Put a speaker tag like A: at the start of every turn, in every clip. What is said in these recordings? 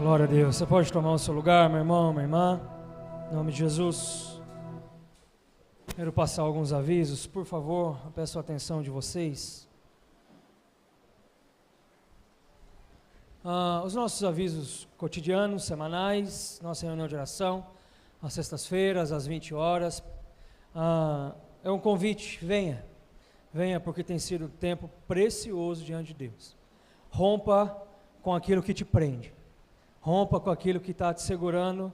A: Glória a Deus. Você pode tomar o seu lugar, meu irmão, minha irmã, em nome de Jesus. Quero passar alguns avisos, por favor, eu peço a atenção de vocês. Os nossos avisos cotidianos, semanais, nossa reunião de oração, às sextas-feiras, às 20 horas. É um convite, venha porque tem sido um tempo precioso diante de Deus. Rompa com aquilo que te prende, rompa com aquilo que está te segurando,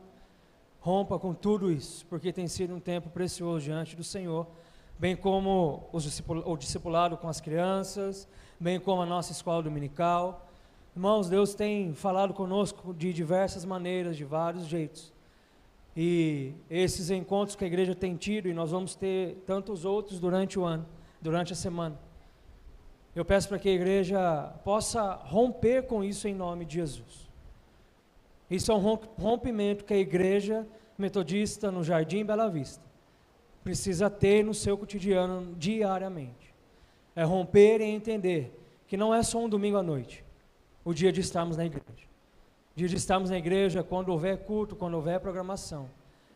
A: rompa com tudo isso, porque tem sido um tempo precioso diante do Senhor, bem como o discipulado com as crianças, bem como a nossa escola dominical. Irmãos, Deus tem falado conosco de diversas maneiras, de vários jeitos, e esses encontros que a igreja tem tido, e nós vamos ter tantos outros durante o ano, durante a semana, eu peço para que a igreja possa romper com isso em nome de Jesus. Isso é um rompimento que a igreja metodista no Jardim Bela Vista precisa ter no seu cotidiano diariamente. É romper e entender que não é só um domingo à noite, o dia de estarmos na igreja. O dia de estarmos na igreja quando houver culto, quando houver programação,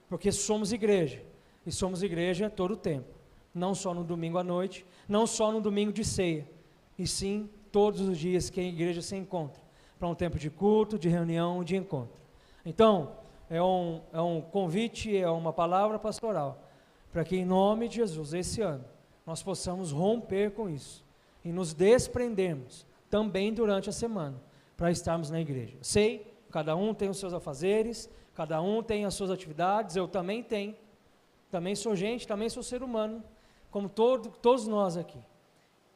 A: porque somos igreja, e somos igreja todo o tempo, não só no domingo à noite, não só no domingo de ceia, e sim todos os dias que a igreja se encontra, para um tempo de culto, de reunião, de encontro. Então, é um convite, é uma palavra pastoral, para que em nome de Jesus, esse ano, nós possamos romper com isso, e nos desprendermos, também durante a semana, para estarmos na igreja. Sei, cada um tem os seus afazeres, cada um tem as suas atividades, eu também tenho, também sou gente, também sou ser humano, como todos nós aqui.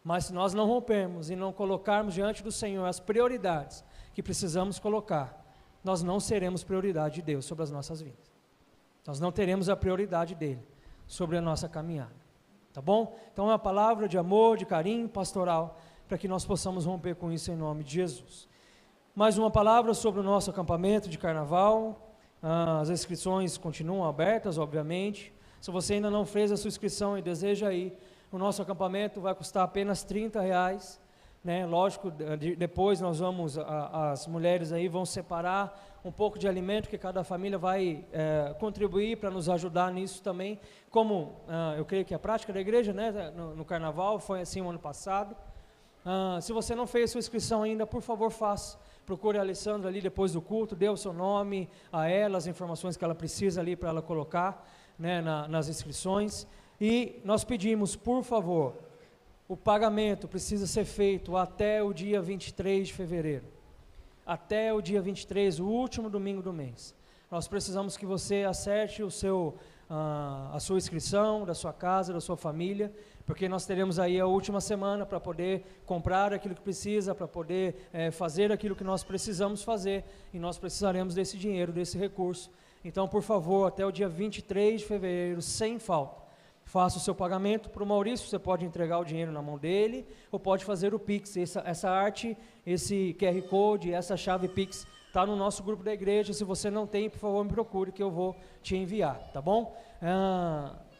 A: Mas se nós não rompermos e não colocarmos diante do Senhor as prioridades que precisamos colocar, nós não seremos prioridade de Deus sobre as nossas vidas. Nós não teremos a prioridade dele sobre a nossa caminhada. Tá bom? Então é uma palavra de amor, de carinho pastoral, para que nós possamos romper com isso em nome de Jesus. Mais uma palavra sobre o nosso acampamento de carnaval. As inscrições continuam abertas, obviamente. Se você ainda não fez a sua inscrição e deseja ir, o nosso acampamento vai custar apenas R$30, né? Lógico, depois nós vamos, as mulheres aí vão separar um pouco de alimento que cada família vai contribuir para nos ajudar nisso também, como eu creio que a prática da igreja, né, no carnaval, foi assim o ano passado. Se você não fez a sua inscrição ainda, por favor faça, procure a Alessandra ali depois do culto, dê o seu nome a ela, as informações que ela precisa ali para ela colocar, né, nas inscrições. E nós pedimos, por favor, o pagamento precisa ser feito até o dia 23 de fevereiro. Até o dia 23, o último domingo do mês. Nós precisamos que você acerte a sua inscrição, da sua casa, da sua família, porque nós teremos aí a última semana para poder comprar aquilo que precisa, para poder fazer aquilo que nós precisamos fazer, e nós precisaremos desse dinheiro, desse recurso. Então, por favor, até o dia 23 de fevereiro, sem falta, faça o seu pagamento. Para o Maurício, você pode entregar o dinheiro na mão dele, ou pode fazer o Pix. Essa arte, esse QR Code, essa chave Pix, está no nosso grupo da igreja. Se você não tem, por favor, me procure, que eu vou te enviar, tá bom?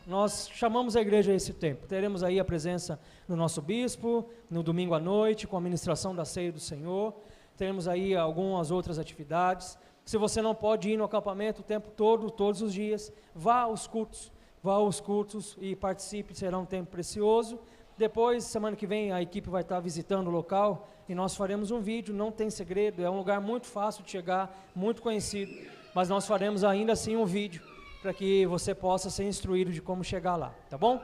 A: Nós chamamos a igreja a esse tempo. Teremos aí a presença do nosso bispo, no domingo à noite, com a ministração da ceia do Senhor. Teremos aí algumas outras atividades. Se você não pode ir no acampamento o tempo todo, todos os dias, vá aos cultos e participe, será um tempo precioso. Depois, semana que vem, a equipe vai estar visitando o local e nós faremos um vídeo, não tem segredo, é um lugar muito fácil de chegar, muito conhecido, mas nós faremos ainda assim um vídeo, para que você possa ser instruído de como chegar lá, tá bom?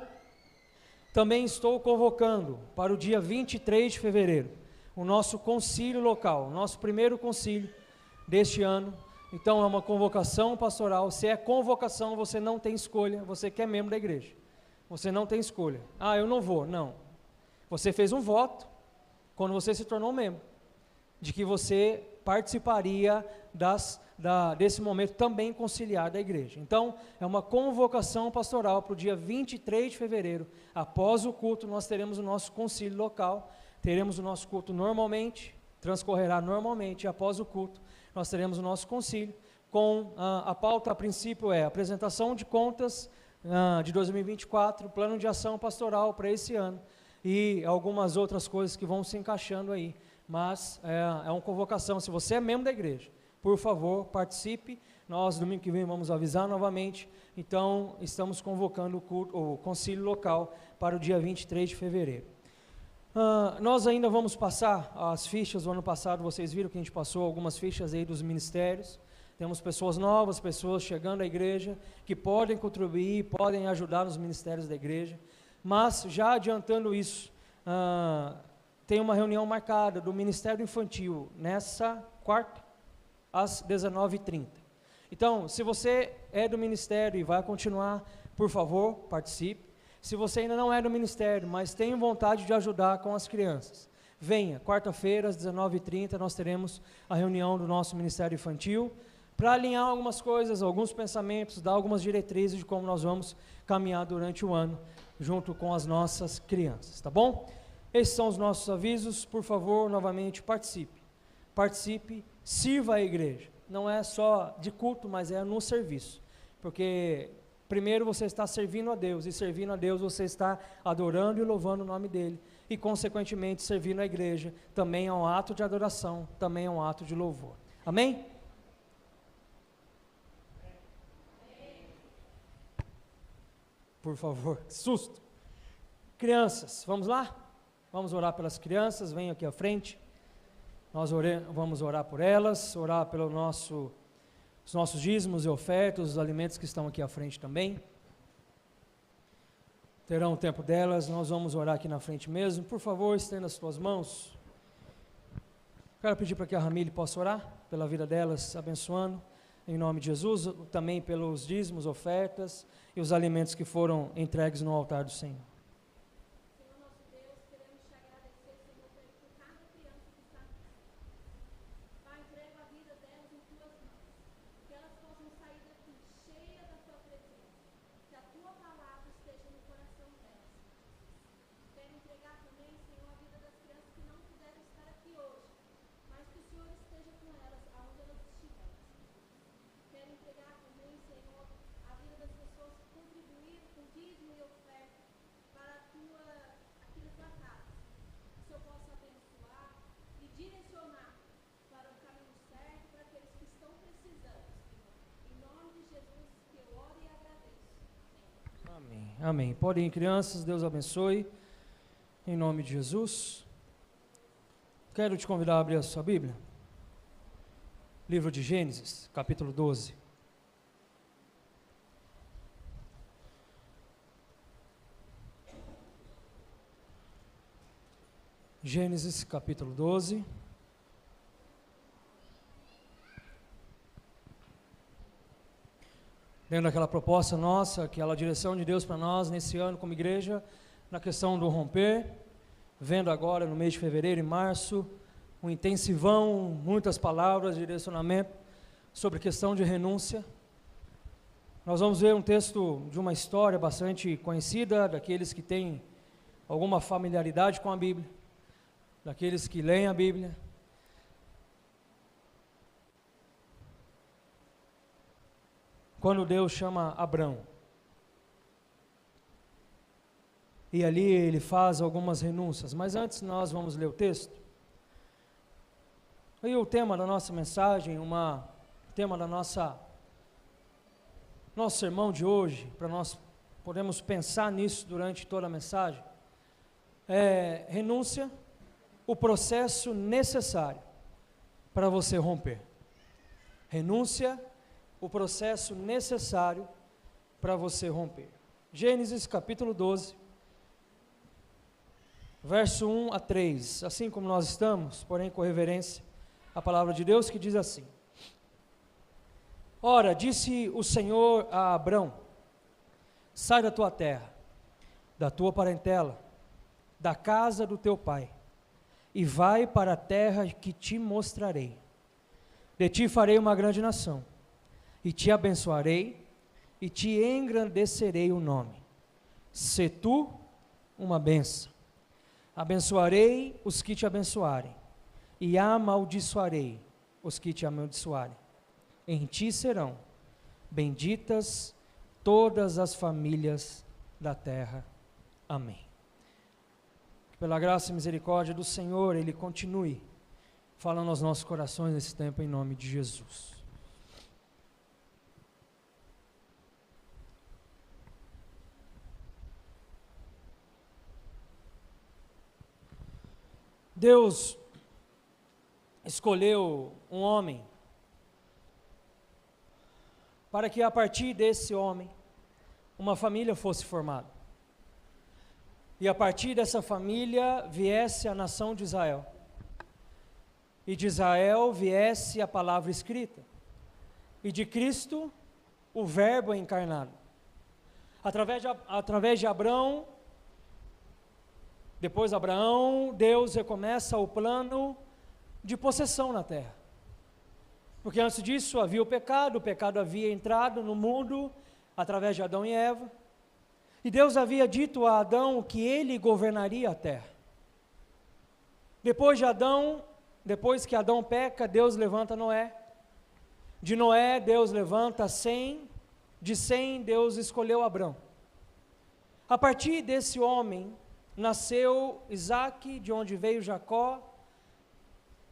A: Também estou convocando para o dia 23 de fevereiro, o nosso concílio local, o nosso primeiro concílio deste ano. Então é uma convocação pastoral. Se é convocação, você não tem escolha, você que é membro da igreja, você não tem escolha. Eu não vou, não. Você fez um voto, quando você se tornou membro, de que você participaria desse momento também conciliar da igreja. Então é uma convocação pastoral para o dia 23 de fevereiro, após o culto nós teremos o nosso concílio local, teremos o nosso culto normalmente, transcorrerá normalmente, e após o culto nós teremos o nosso concílio, com a pauta a princípio apresentação de contas de 2024, plano de ação pastoral para esse ano, e algumas outras coisas que vão se encaixando aí, mas é uma convocação. Se você é membro da igreja, por favor, participe. Nós, domingo que vem, vamos avisar novamente. Então, estamos convocando o concílio local para o dia 23 de fevereiro. Nós ainda vamos passar as fichas. Do ano passado, vocês viram que a gente passou algumas fichas aí dos ministérios. Temos pessoas novas, pessoas chegando à igreja, que podem contribuir, podem ajudar nos ministérios da igreja. Mas, já adiantando isso, tem uma reunião marcada do Ministério Infantil, nessa quarta, às 19h30. Então, se você é do ministério e vai continuar, por favor, participe. Se você ainda não é do ministério, mas tem vontade de ajudar com as crianças, venha, quarta-feira, às 19h30, nós teremos a reunião do nosso Ministério Infantil, para alinhar algumas coisas, alguns pensamentos, dar algumas diretrizes de como nós vamos caminhar durante o ano, junto com as nossas crianças, tá bom? Esses são os nossos avisos. Por favor, novamente, participe. Participe, sirva a igreja. Não é só de culto, mas é no serviço. Porque primeiro você está servindo a Deus, e servindo a Deus você está adorando e louvando o nome dEle. E, consequentemente, servindo a igreja também é um ato de adoração, também é um ato de louvor. Amém? Por favor, susto. Crianças, vamos lá? Vamos orar pelas crianças, venham aqui à frente. Nós vamos orar por elas, orar pelos nossos dízimos e ofertas, os alimentos que estão aqui à frente também. Terão o tempo delas, nós vamos orar aqui na frente mesmo. Por favor, estenda as suas mãos. Quero pedir para que a Ramile possa orar pela vida delas, abençoando, em nome de Jesus, também pelos dízimos, ofertas e os alimentos que foram entregues no altar do Senhor.
B: Senhor nosso Deus, queremos te agradecer, Senhor, por cada criança que está aqui. Pai, entrego a vida delas em tuas mãos, que elas possam sair daqui cheias da tua presença, que a tua palavra esteja no coração delas. Quero entregar também, Senhor, a vida das crianças que não puderam estar aqui hoje, mas que o Senhor esteja com elas aonde elas estiverem. Quero entregar também, Senhor, a vida das pessoas que contribuíram com dízimo e oferta para aqui na tua casa. Que o Senhor possa abençoar e direcionar para o caminho certo para aqueles que estão precisando, Senhor. Em nome de Jesus que eu oro e agradeço.
A: Amém. Amém. Podem ir, crianças, Deus abençoe. Em nome de Jesus. Quero te convidar a abrir a sua Bíblia. Livro de Gênesis, capítulo 12. Gênesis, capítulo 12. Dentro daquela proposta nossa, aquela direção de Deus para nós nesse ano como igreja, na questão do romper, vendo agora no mês de fevereiro e março, um intensivão, muitas palavras de direcionamento sobre questão de renúncia. Nós vamos ver um texto de uma história bastante conhecida, daqueles que têm alguma familiaridade com a Bíblia, daqueles que leem a Bíblia. Quando Deus chama Abrão, e ali ele faz algumas renúncias, mas antes nós vamos ler o texto. E o tema da nossa mensagem, o tema da nosso sermão de hoje, para nós podermos pensar nisso durante toda a mensagem, é renúncia, o processo necessário para você romper. Renúncia, o processo necessário para você romper. Gênesis capítulo 12, verso 1 a 3, assim como nós estamos, porém com reverência, a palavra de Deus que diz assim: Ora, disse o Senhor a Abrão: sai da tua terra, da tua parentela, da casa do teu pai, e vai para a terra que te mostrarei. De ti farei uma grande nação, e te abençoarei, e te engrandecerei o nome. Sê tu uma bênção. Abençoarei os que te abençoarem, e amaldiçoarei os que te amaldiçoarem. Em ti serão benditas todas as famílias da terra. Amém. Pela graça e misericórdia do Senhor, Ele continue falando aos nossos corações nesse tempo, em nome de Jesus. Deus escolheu um homem para que a partir desse homem uma família fosse formada. E a partir dessa família viesse a nação de Israel. E de Israel viesse a palavra escrita. E de Cristo o verbo encarnado. Através de Abraão, depois de Abraão, Deus recomeça o plano de possessão na terra. Porque antes disso havia o pecado havia entrado no mundo através de Adão e Eva. E Deus havia dito a Adão que ele governaria a terra. Depois que Adão peca, Deus levanta Noé. De Noé, Deus levanta Sem. De Sem, Deus escolheu Abrão. A partir desse homem, nasceu Isaque, de onde veio Jacó,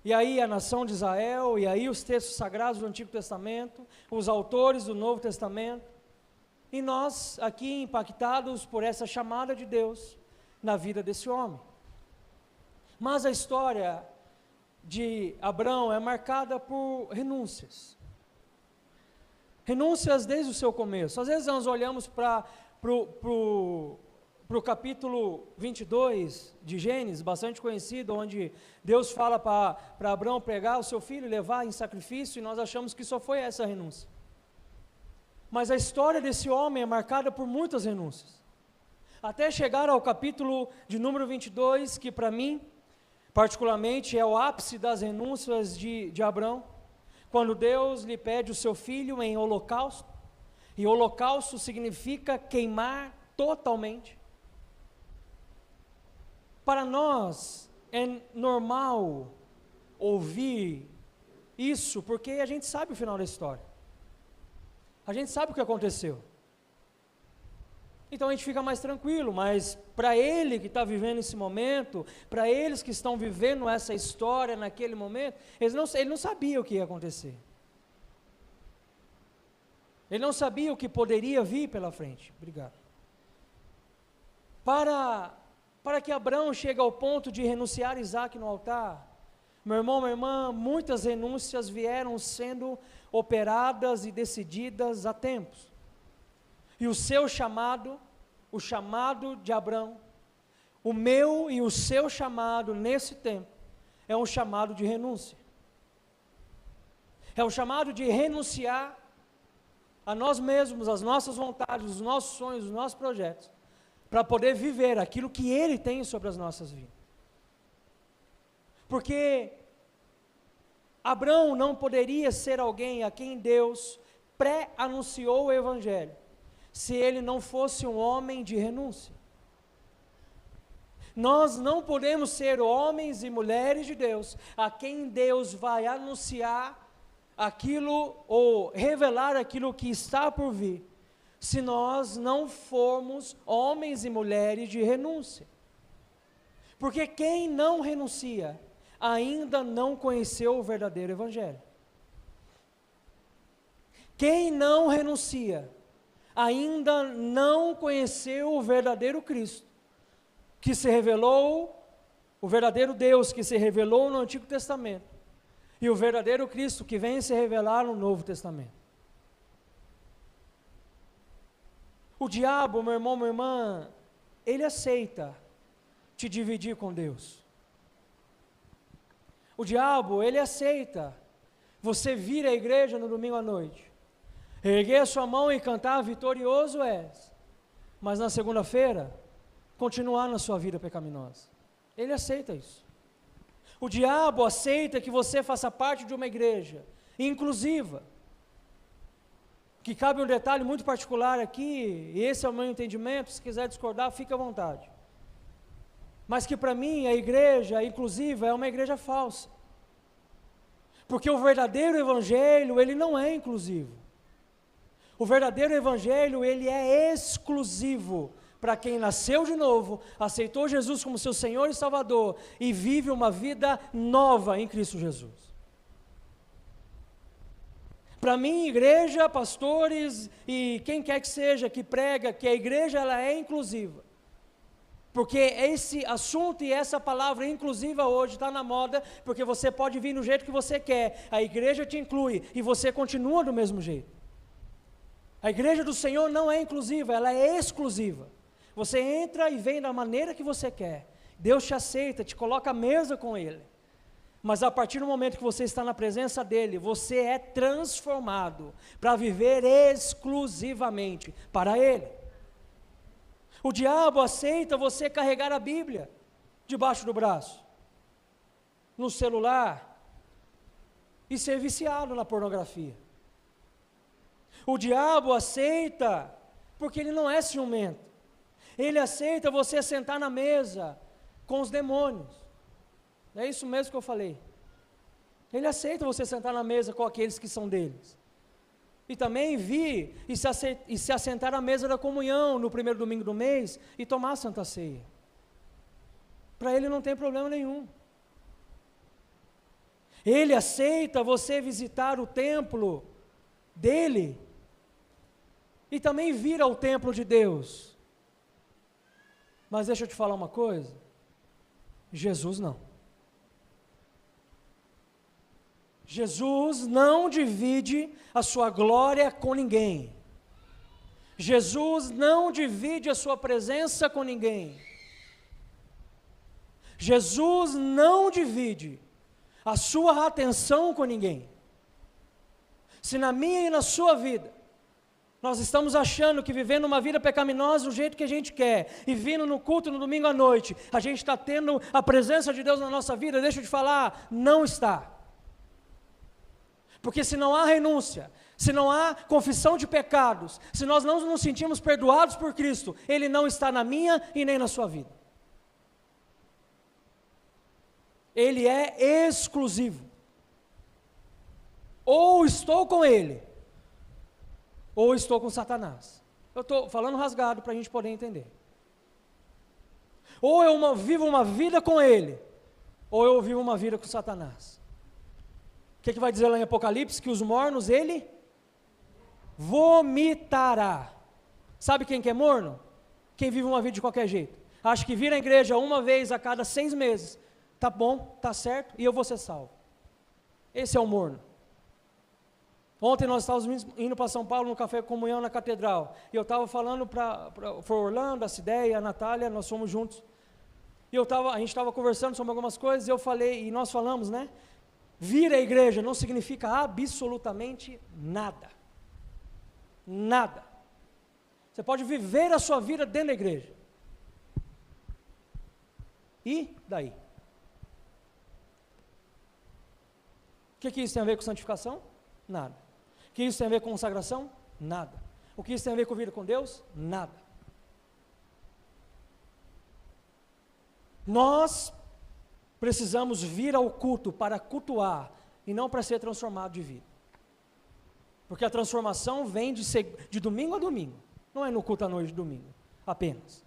A: e aí a nação de Israel, e aí os textos sagrados do Antigo Testamento, os autores do Novo Testamento, e nós aqui impactados por essa chamada de Deus na vida desse homem. Mas a história de Abrão é marcada por renúncias. Renúncias desde o seu começo. Às vezes nós olhamos para o capítulo 22 de Gênesis, bastante conhecido, onde Deus fala para Abrão pegar o seu filho e levar em sacrifício, e nós achamos que só foi essa renúncia. Mas a história desse homem é marcada por muitas renúncias. Até chegar ao capítulo de número 22, que para mim, particularmente, é o ápice das renúncias de Abrão, quando Deus lhe pede o seu filho em holocausto, e holocausto significa queimar totalmente. Para nós é normal ouvir isso, porque a gente sabe o final da história. A gente sabe o que aconteceu. Então a gente fica mais tranquilo, mas para ele que está vivendo esse momento, para eles que estão vivendo essa história naquele momento, ele não sabia o que ia acontecer. Ele não sabia o que poderia vir pela frente. Obrigado. Para que Abraão chegue ao ponto de renunciar Isaque no altar, meu irmão, minha irmã, muitas renúncias vieram sendo operadas e decididas há tempos. E o seu chamado, o chamado de Abraão, o meu e o seu chamado nesse tempo, é um chamado de renúncia. É um chamado de renunciar a nós mesmos, às nossas vontades, os nossos sonhos, os nossos projetos, para poder viver aquilo que Ele tem sobre as nossas vidas. Porque Abraão não poderia ser alguém a quem Deus pré-anunciou o Evangelho, se ele não fosse um homem de renúncia. Nós não podemos ser homens e mulheres de Deus, a quem Deus vai anunciar aquilo, ou revelar aquilo que está por vir, se nós não formos homens e mulheres de renúncia. Porque quem não renuncia, ainda não conheceu o verdadeiro Evangelho. Quem não renuncia, ainda não conheceu o verdadeiro Cristo, que se revelou, o verdadeiro Deus que se revelou no Antigo Testamento, e o verdadeiro Cristo que vem se revelar no Novo Testamento. O diabo, meu irmão, minha irmã, ele aceita te dividir com Deus. O diabo, ele aceita você vir à igreja no domingo à noite, erguer a sua mão e cantar vitorioso és, mas na segunda-feira, continuar na sua vida pecaminosa. Ele aceita isso. O diabo aceita que você faça parte de uma igreja inclusiva, que cabe um detalhe muito particular aqui, e esse é o meu entendimento, se quiser discordar, fique à vontade. Mas que para mim a igreja inclusiva é uma igreja falsa. Porque o verdadeiro evangelho, ele não é inclusivo. O verdadeiro evangelho, ele é exclusivo para quem nasceu de novo, aceitou Jesus como seu Senhor e Salvador e vive uma vida nova em Cristo Jesus. Para mim, igreja, pastores e quem quer que seja que prega que a igreja ela é inclusiva. Porque esse assunto e essa palavra inclusiva hoje está na moda, porque você pode vir do jeito que você quer, a igreja te inclui e você continua do mesmo jeito. A igreja do Senhor não é inclusiva, ela é exclusiva. Você entra e vem da maneira que você quer, Deus te aceita, te coloca à mesa com Ele. Mas a partir do momento que você está na presença dEle, você é transformado para viver exclusivamente para Ele. O diabo aceita você carregar a Bíblia debaixo do braço, no celular, e ser viciado na pornografia. O diabo aceita, porque ele não é ciumento, ele aceita você sentar na mesa com os demônios. É isso mesmo que eu falei. Ele aceita você sentar na mesa com aqueles que são deles. E também vir e se assentar à mesa da comunhão no primeiro domingo do mês e tomar a Santa Ceia. Para ele não tem problema nenhum. Ele aceita você visitar o templo dele e também vir ao templo de Deus. Mas deixa eu te falar uma coisa, Jesus não. Jesus não divide a sua glória com ninguém. Jesus não divide a sua presença com ninguém. Jesus não divide a sua atenção com ninguém. Se na minha e na sua vida, nós estamos achando que vivendo uma vida pecaminosa do jeito que a gente quer, e vindo no culto no domingo à noite, a gente está tendo a presença de Deus na nossa vida, deixa eu te falar, não está. Porque se não há renúncia, se não há confissão de pecados, se nós não nos sentimos perdoados por Cristo, Ele não está na minha e nem na sua vida. Ele é exclusivo. Ou estou com Ele, ou estou com Satanás. Eu estou falando rasgado para a gente poder entender. Ou eu vivo uma vida com Ele, ou eu vivo uma vida com Satanás. O que vai dizer lá em Apocalipse? Que os mornos Ele vomitará. Sabe quem que é morno? Quem vive uma vida de qualquer jeito. Acha que vir à igreja uma vez a cada 6 meses, tá bom, tá certo, e eu vou ser salvo. Esse é o morno. Ontem nós estávamos indo para São Paulo no Café Comunhão na Catedral, e eu estava falando para o Orlando, a Cideia, a Natália, nós fomos juntos, e a gente estava conversando sobre algumas coisas, e eu falei, e nós falamos, né? Vir à igreja não significa absolutamente nada. Nada. Você pode viver a sua vida dentro da igreja. E daí? O que isso tem a ver com santificação? Nada. O que isso tem a ver com consagração? Nada. O que isso tem a ver com vida com Deus? Nada. Nós precisamos vir ao culto para cultuar e não para ser transformado de vida. Porque a transformação vem de domingo a domingo, não é no culto à noite de domingo, apenas.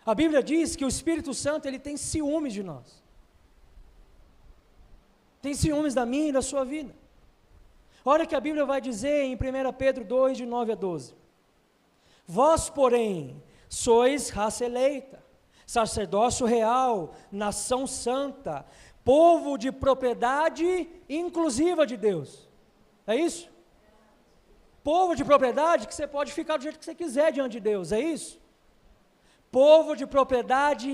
A: A Bíblia diz que o Espírito Santo ele tem ciúmes de nós. Tem ciúmes da minha e da sua vida. Olha o que a Bíblia vai dizer em 1 Pedro 2, de 9 a 12. Vós, porém, sois raça eleita, sacerdócio real, nação santa, povo de propriedade inclusiva de Deus. É isso? Povo de propriedade que você pode ficar do jeito que você quiser diante de Deus, é isso? Povo de propriedade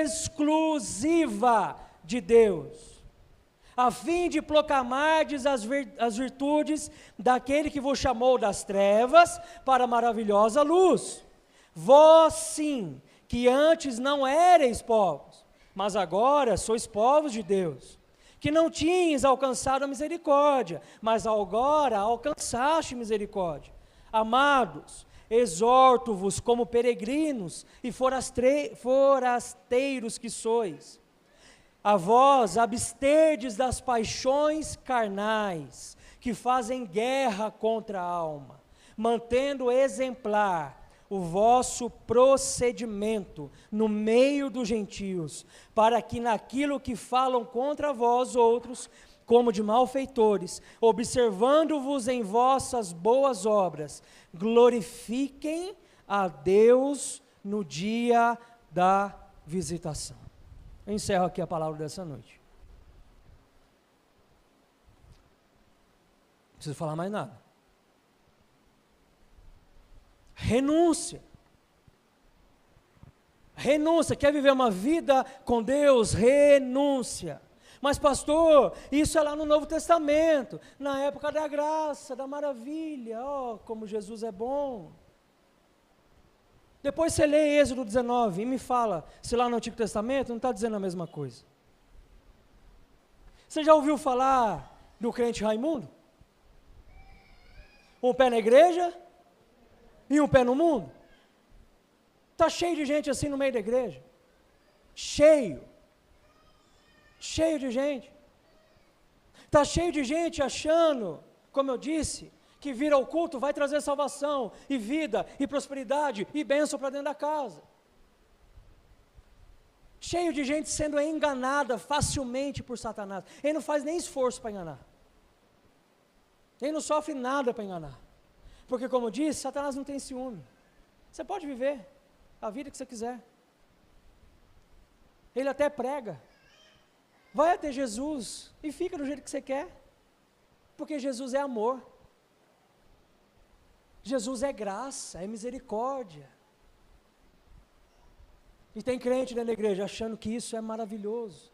A: exclusiva de Deus, a fim de proclamardes as virtudes daquele que vos chamou das trevas para a maravilhosa luz. Vós sim, que antes não éreis povos, mas agora sois povos de Deus, que não tinhas alcançado a misericórdia, mas agora alcançaste misericórdia. Amados, exorto-vos como peregrinos e forasteiros que sois, a vós absterdes das paixões carnais, que fazem guerra contra a alma, mantendo exemplar o vosso procedimento no meio dos gentios, para que naquilo que falam contra vós outros, como de malfeitores, observando-vos em vossas boas obras, glorifiquem a Deus no dia da visitação. Eu encerro aqui a palavra dessa noite. Não preciso falar mais nada. Renúncia. Renúncia. Quer viver uma vida com Deus? Renúncia. Mas pastor, isso é lá no Novo Testamento, na época da graça, da maravilha, como Jesus é bom. Depois você lê Êxodo 19 e me fala, se lá no Antigo Testamento não está dizendo a mesma coisa. Você já ouviu falar do crente Raimundo? Um pé na igreja e um pé no mundo. Está cheio de gente assim no meio da igreja. Cheio de gente. Está cheio de gente achando, como eu disse, que vir ao culto vai trazer salvação, e vida, e prosperidade, e bênção para dentro da casa. Cheio de gente sendo enganada facilmente por Satanás. Ele não faz nem esforço para enganar. Ele não sofre nada para enganar. Porque, como eu disse, Satanás não tem ciúme. Você pode viver a vida que você quiser. Ele até prega. Vai até Jesus e fica do jeito que você quer. Porque Jesus é amor. Jesus é graça, é misericórdia. E tem crente dentro da igreja achando que isso é maravilhoso.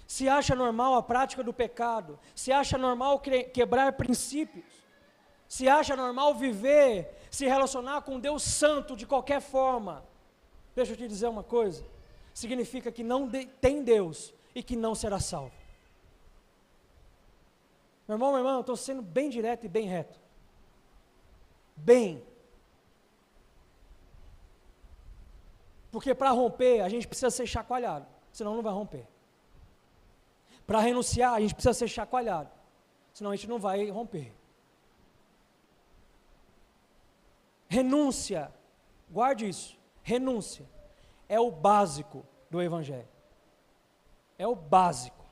A: Se acha normal a prática do pecado, se acha normal quebrar princípios, se acha normal viver, se relacionar com Deus Santo de qualquer forma. Deixa eu te dizer uma coisa, significa que não tem Deus e que não será salvo. Meu irmão, minha irmã, eu estou sendo bem direto e bem reto. Bem. Porque para romper, a gente precisa ser chacoalhado, senão não vai romper. Para renunciar, a gente precisa ser chacoalhado, senão a gente não vai romper. Renúncia, guarde isso, renúncia é o básico do Evangelho. É o básico.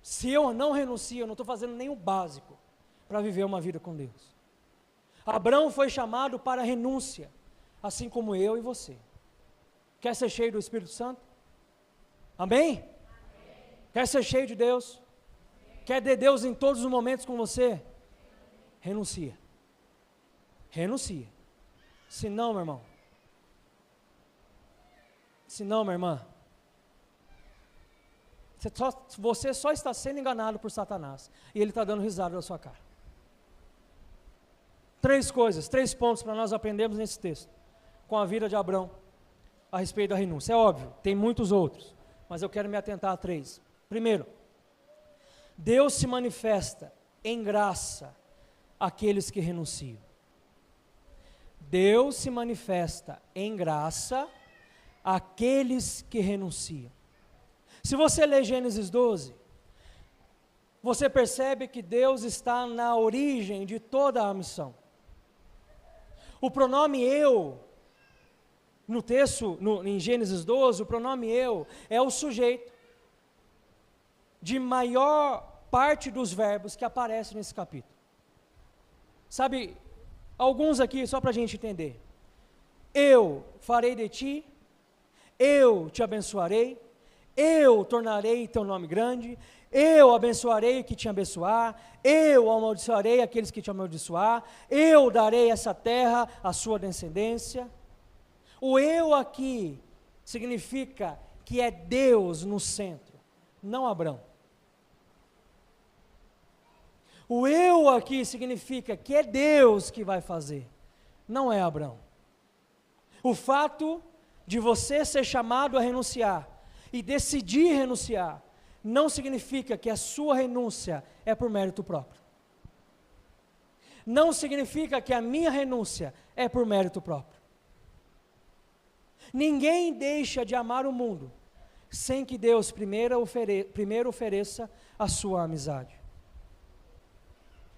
A: Se eu não renuncio, eu não estou fazendo nem o básico para viver uma vida com Deus. Abraão foi chamado para a renúncia, assim como eu e você. Quer ser cheio do Espírito Santo? Amém? Amém. Quer ser cheio de Deus? Amém. Quer ter Deus em todos os momentos com você? Renuncia. Renuncia. Se não, meu irmão, se não, minha irmã, você só está sendo enganado por Satanás, e ele está dando risada da sua cara. 3 coisas, 3 pontos para nós aprendermos nesse texto, com a vida de Abraão, a respeito da renúncia. É óbvio, tem muitos outros, mas eu quero me atentar a 3. Primeiro, Deus se manifesta em graça àqueles que renunciam. Deus se manifesta em graça àqueles que renunciam. Se você ler Gênesis 12, você percebe que Deus está na origem de toda a missão. O pronome eu, no texto, em Gênesis 12, o pronome eu é o sujeito de maior parte dos verbos que aparecem nesse capítulo. Sabe, alguns aqui, só para a gente entender. Eu farei de ti, eu te abençoarei, eu tornarei teu nome grande, eu abençoarei que te abençoar, eu amaldiçoarei aqueles que te amaldiçoar, eu darei essa terra à sua descendência. O eu aqui significa que é Deus no centro, não Abraão. O eu aqui significa que é Deus que vai fazer, não é Abraão. O fato de você ser chamado a renunciar e decidir renunciar, não significa que a sua renúncia é por mérito próprio. Não significa que a minha renúncia é por mérito próprio. Ninguém deixa de amar o mundo sem que Deus primeiro ofereça a sua amizade.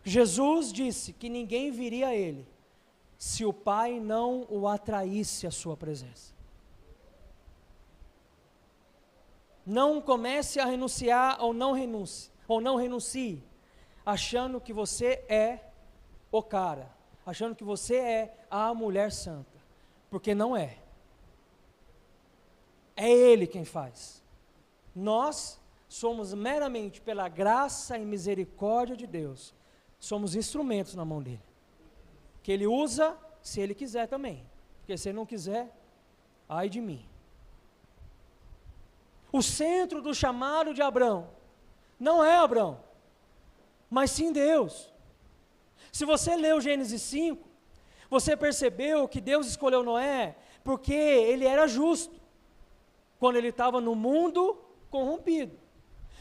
A: Jesus disse que ninguém viria a Ele se o Pai não o atraísse à sua presença. Não comece a renunciar ou não renuncie, achando que você é o cara, achando que você é a mulher santa, porque não é. É Ele quem faz. Nós somos meramente pela graça e misericórdia de Deus, somos instrumentos na mão dele, que Ele usa se Ele quiser também, porque se Ele não quiser, ai de mim. O centro do chamado de Abrão não é Abrão, mas sim Deus. Se você leu Gênesis 5, você percebeu que Deus escolheu Noé porque ele era justo, quando ele estava no mundo corrompido.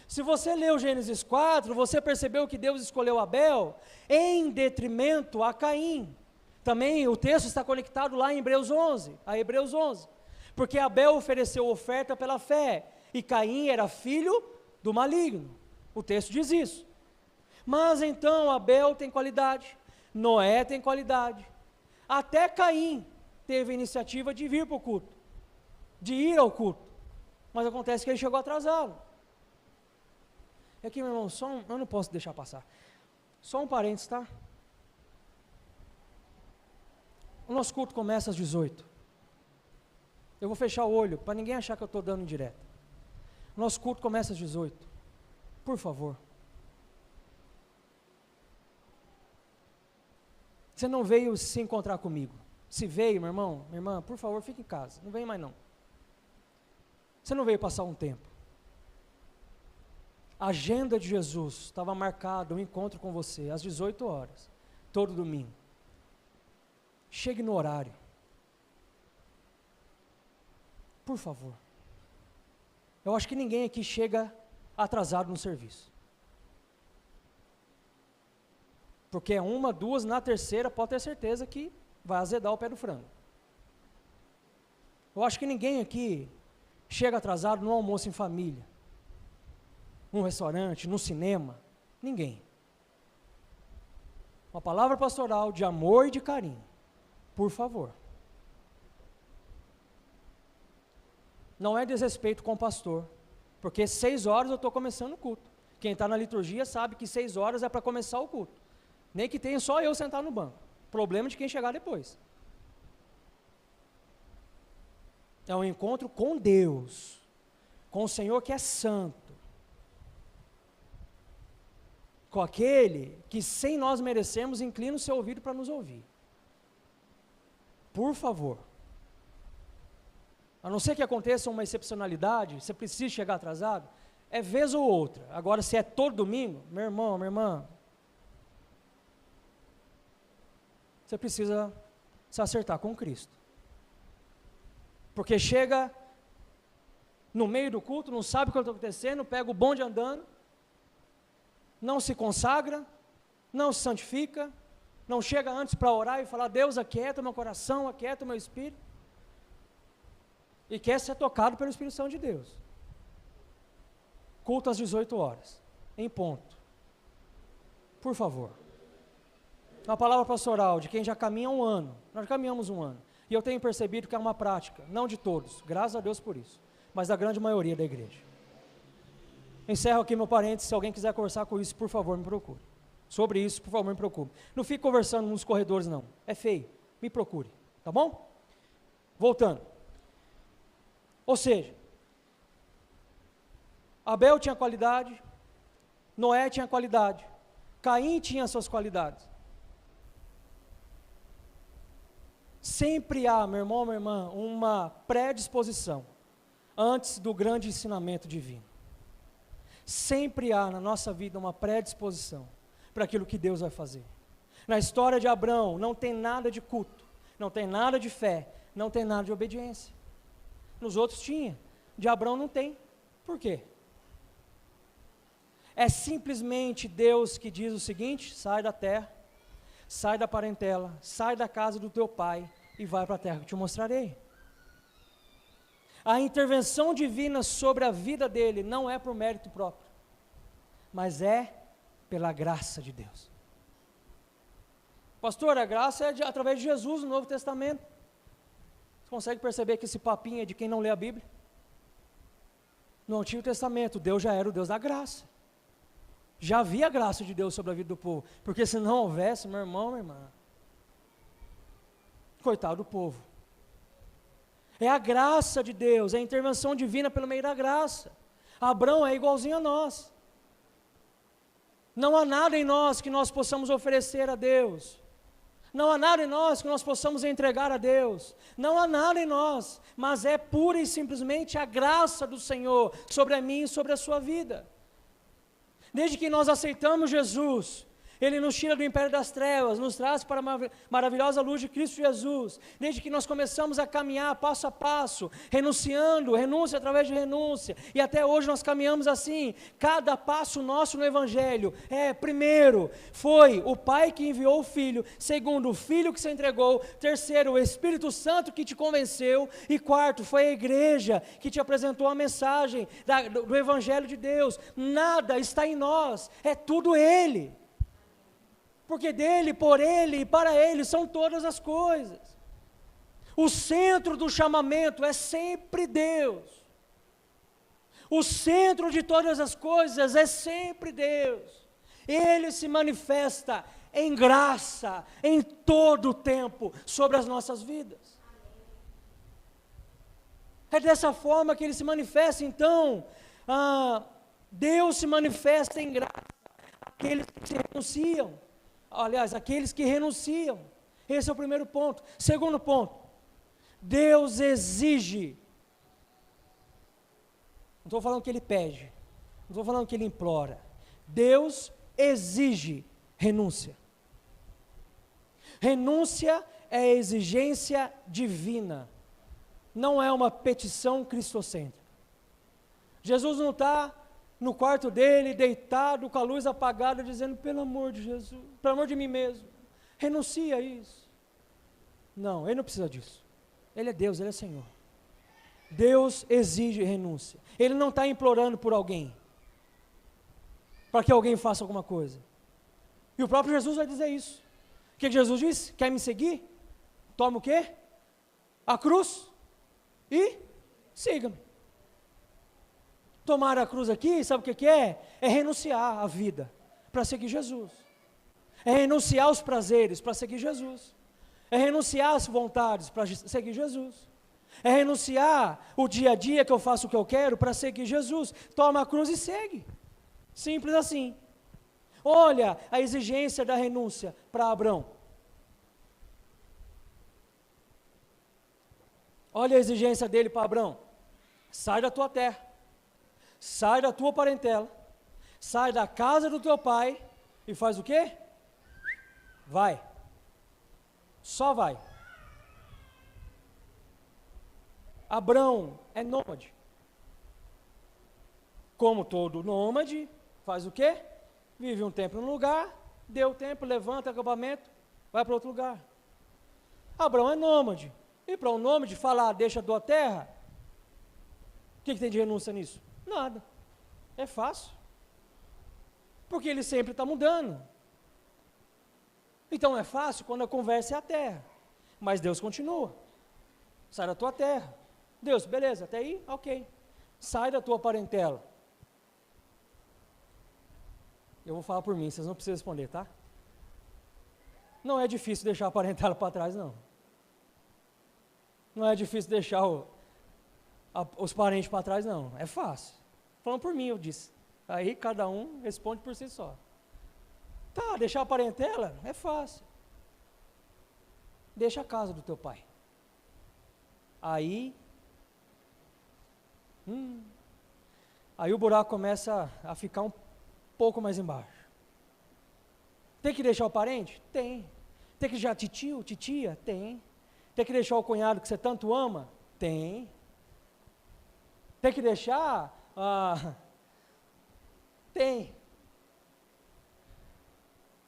A: Se você leu Gênesis 4, você percebeu que Deus escolheu Abel em detrimento a Caim. Também o texto está conectado lá em Hebreus 11, porque Abel ofereceu oferta pela fé, e Caim era filho do maligno. O texto diz isso. Mas então Abel tem qualidade, Noé tem qualidade, até Caim teve a iniciativa de vir para o culto, de ir ao culto, mas acontece que ele chegou atrasado. Aqui, meu irmão, eu não posso deixar passar, só um parênteses, tá? O nosso culto começa às 18, eu vou fechar o olho, para ninguém achar que eu estou dando indireta. O nosso culto começa às 18, por favor. Você não veio se encontrar comigo. Se veio, meu irmão, minha irmã, por favor, fique em casa, não vem mais não. Você não veio passar um tempo. A agenda de Jesus estava marcada, um encontro com você, às 18 horas, todo domingo. Chegue no horário. Por favor. Eu acho que ninguém aqui chega atrasado no serviço. Porque é uma, duas, na terceira, pode ter certeza que vai azedar o pé do frango. Eu acho que ninguém aqui chega atrasado no almoço em família, num restaurante, no cinema. Ninguém. Uma palavra pastoral de amor e de carinho. Por favor. Não é desrespeito com o pastor, porque 6 horas eu estou começando o culto. Quem está na liturgia sabe que 6 horas é para começar o culto. Nem que tenha só eu sentado no banco. Problema de quem chegar depois. É um encontro com Deus, com o Senhor que é santo, com aquele que sem nós merecemos inclina o seu ouvido para nos ouvir. Por favor. A não ser que aconteça uma excepcionalidade, você precisa chegar atrasado, é vez ou outra. Agora, se é todo domingo, meu irmão, minha irmã, você precisa se acertar com Cristo. Porque chega no meio do culto, não sabe o que está acontecendo, pega o bonde andando, não se consagra, não se santifica, não chega antes para orar e falar, Deus, aquieta meu coração, aquieta meu espírito. E quer ser tocado pelo Espírito Santo de Deus. Culto às 18 horas, em ponto. Por favor. Uma palavra pastoral de quem já caminha 1 ano. Nós caminhamos 1 ano. E eu tenho percebido que é uma prática, não de todos, graças a Deus por isso, mas da grande maioria da igreja. Encerro aqui meu parênteses, se alguém quiser conversar com isso, por favor, me procure. Sobre isso, por favor, me procure. Não fique conversando nos corredores, não. É feio. Me procure. Tá bom? Voltando. Ou seja, Abel tinha qualidade, Noé tinha qualidade, Caim tinha suas qualidades. Sempre há, meu irmão, minha irmã, uma predisposição antes do grande ensinamento divino. Sempre há na nossa vida uma predisposição para aquilo que Deus vai fazer. Na história de Abrão não tem nada de culto, não tem nada de fé, não tem nada de obediência. Nos outros tinha, de Abrão não tem. Por quê? É simplesmente Deus que diz o seguinte: sai da terra, sai da parentela, sai da casa do teu pai e vai para a terra que eu te mostrarei. A intervenção divina sobre a vida dele não é por mérito próprio, mas é pela graça de Deus. Pastor, a graça é através de Jesus no Novo Testamento. Você consegue perceber que esse papinho é de quem não lê a Bíblia? No Antigo Testamento, Deus já era o Deus da graça. Já havia a graça de Deus sobre a vida do povo. Porque se não houvesse, meu irmão, minha irmã, coitado do povo. É a graça de Deus, é a intervenção divina pelo meio da graça. Abraão é igualzinho a nós. Não há nada em nós que nós possamos oferecer a Deus. Não há nada em nós que nós possamos entregar a Deus. Não há nada em nós, mas é pura e simplesmente a graça do Senhor sobre a mim e sobre a sua vida. Desde que nós aceitamos Jesus, Ele nos tira do império das trevas, nos traz para a maravilhosa luz de Cristo Jesus. Desde que nós começamos a caminhar passo a passo, renúncia através de renúncia, e até hoje nós caminhamos assim. Cada passo nosso no Evangelho primeiro, foi o Pai que enviou o Filho; segundo, o Filho que se entregou; terceiro, o Espírito Santo que te convenceu; e quarto, foi a igreja que te apresentou a mensagem do Evangelho de Deus. Nada está em nós, é tudo Ele. Porque dele, por ele e para ele são todas as coisas. O centro do chamamento é sempre Deus. O centro de todas as coisas é sempre Deus. Ele se manifesta em graça em todo o tempo sobre as nossas vidas. É dessa forma que Ele se manifesta. Então, Deus se manifesta em graça àqueles que se renunciam. Aliás, aqueles que renunciam. Esse é o primeiro ponto. Segundo ponto, Deus exige. Não estou falando que Ele pede, não estou falando que Ele implora. Deus exige renúncia. Renúncia é exigência divina, não é uma petição cristocêntrica. Jesus não está no quarto dele, deitado, com a luz apagada, dizendo: pelo amor de Jesus, pelo amor de mim mesmo, renuncia a isso. Não, Ele não precisa disso. Ele é Deus, Ele é Senhor. Deus exige renúncia. Ele não está implorando por alguém, para que alguém faça alguma coisa. E o próprio Jesus vai dizer isso. O que Jesus disse? Quer me seguir? Toma o quê? A cruz e siga-me. Tomar a cruz aqui, sabe o que é? É renunciar à vida para seguir Jesus. É renunciar aos prazeres para seguir Jesus. É renunciar às vontades para seguir Jesus. É renunciar o dia a dia que eu faço o que eu quero para seguir Jesus. Toma a cruz e segue. Simples assim. Olha a exigência da renúncia para Abraão. Olha a exigência dele para Abraão. Sai da tua terra. Sai da tua parentela, sai da casa do teu pai e faz o quê? Vai. Só vai. Abrão é nômade. Como todo nômade, faz o quê? Vive um tempo num lugar, deu tempo, levanta acampamento, vai para outro lugar. Abrão é nômade. E para um nômade falar, deixa a tua terra, o que tem de renúncia nisso? Nada. É fácil. Porque ele sempre está mudando. Então é fácil quando a conversa é a terra. Mas Deus continua. Sai da tua terra. Deus, beleza, até aí, ok. Sai da tua parentela. Eu vou falar por mim, vocês não precisam responder, tá? Não é difícil deixar a parentela para trás, não. Não é difícil deixar os parentes para trás, não. É fácil. Falando por mim, eu disse. Aí cada um responde por si só. Tá, deixar a parentela é fácil. Deixa a casa do teu pai. Aí o buraco começa a ficar um pouco mais embaixo. Tem que deixar o parente? Tem. Tem que deixar titio, titia? Tem. Tem que deixar o cunhado que você tanto ama? Tem. Tem que deixar... Tem.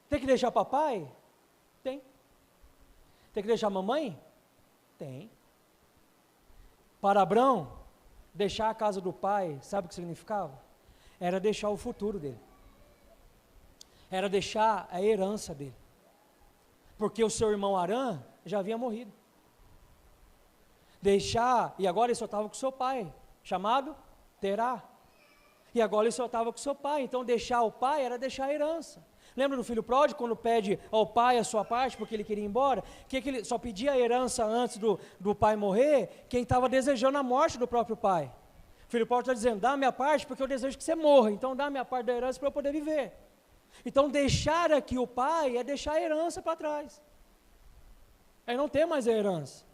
A: Tem que deixar papai? Tem. Tem que deixar mamãe? Tem. Para Abrão, deixar a casa do pai, sabe o que significava? Era deixar o futuro dele. Era deixar a herança dele. porque o seu irmão Arã já havia morrido. Deixar, e agora ele só estava com seu pai, chamado Terá. E agora ele só estava com seu pai, então deixar o pai era deixar a herança. Lembra do filho pródigo, quando pede ao pai a sua parte, porque ele queria ir embora? Que ele só pedia a herança antes do pai morrer, quem estava desejando a morte do próprio pai. O filho pródigo está dizendo, dá a minha parte, porque eu desejo que você morra, então dá a minha parte da herança para eu poder viver. Então deixar aqui o pai é deixar a herança para trás. Aí não tem mais a herança.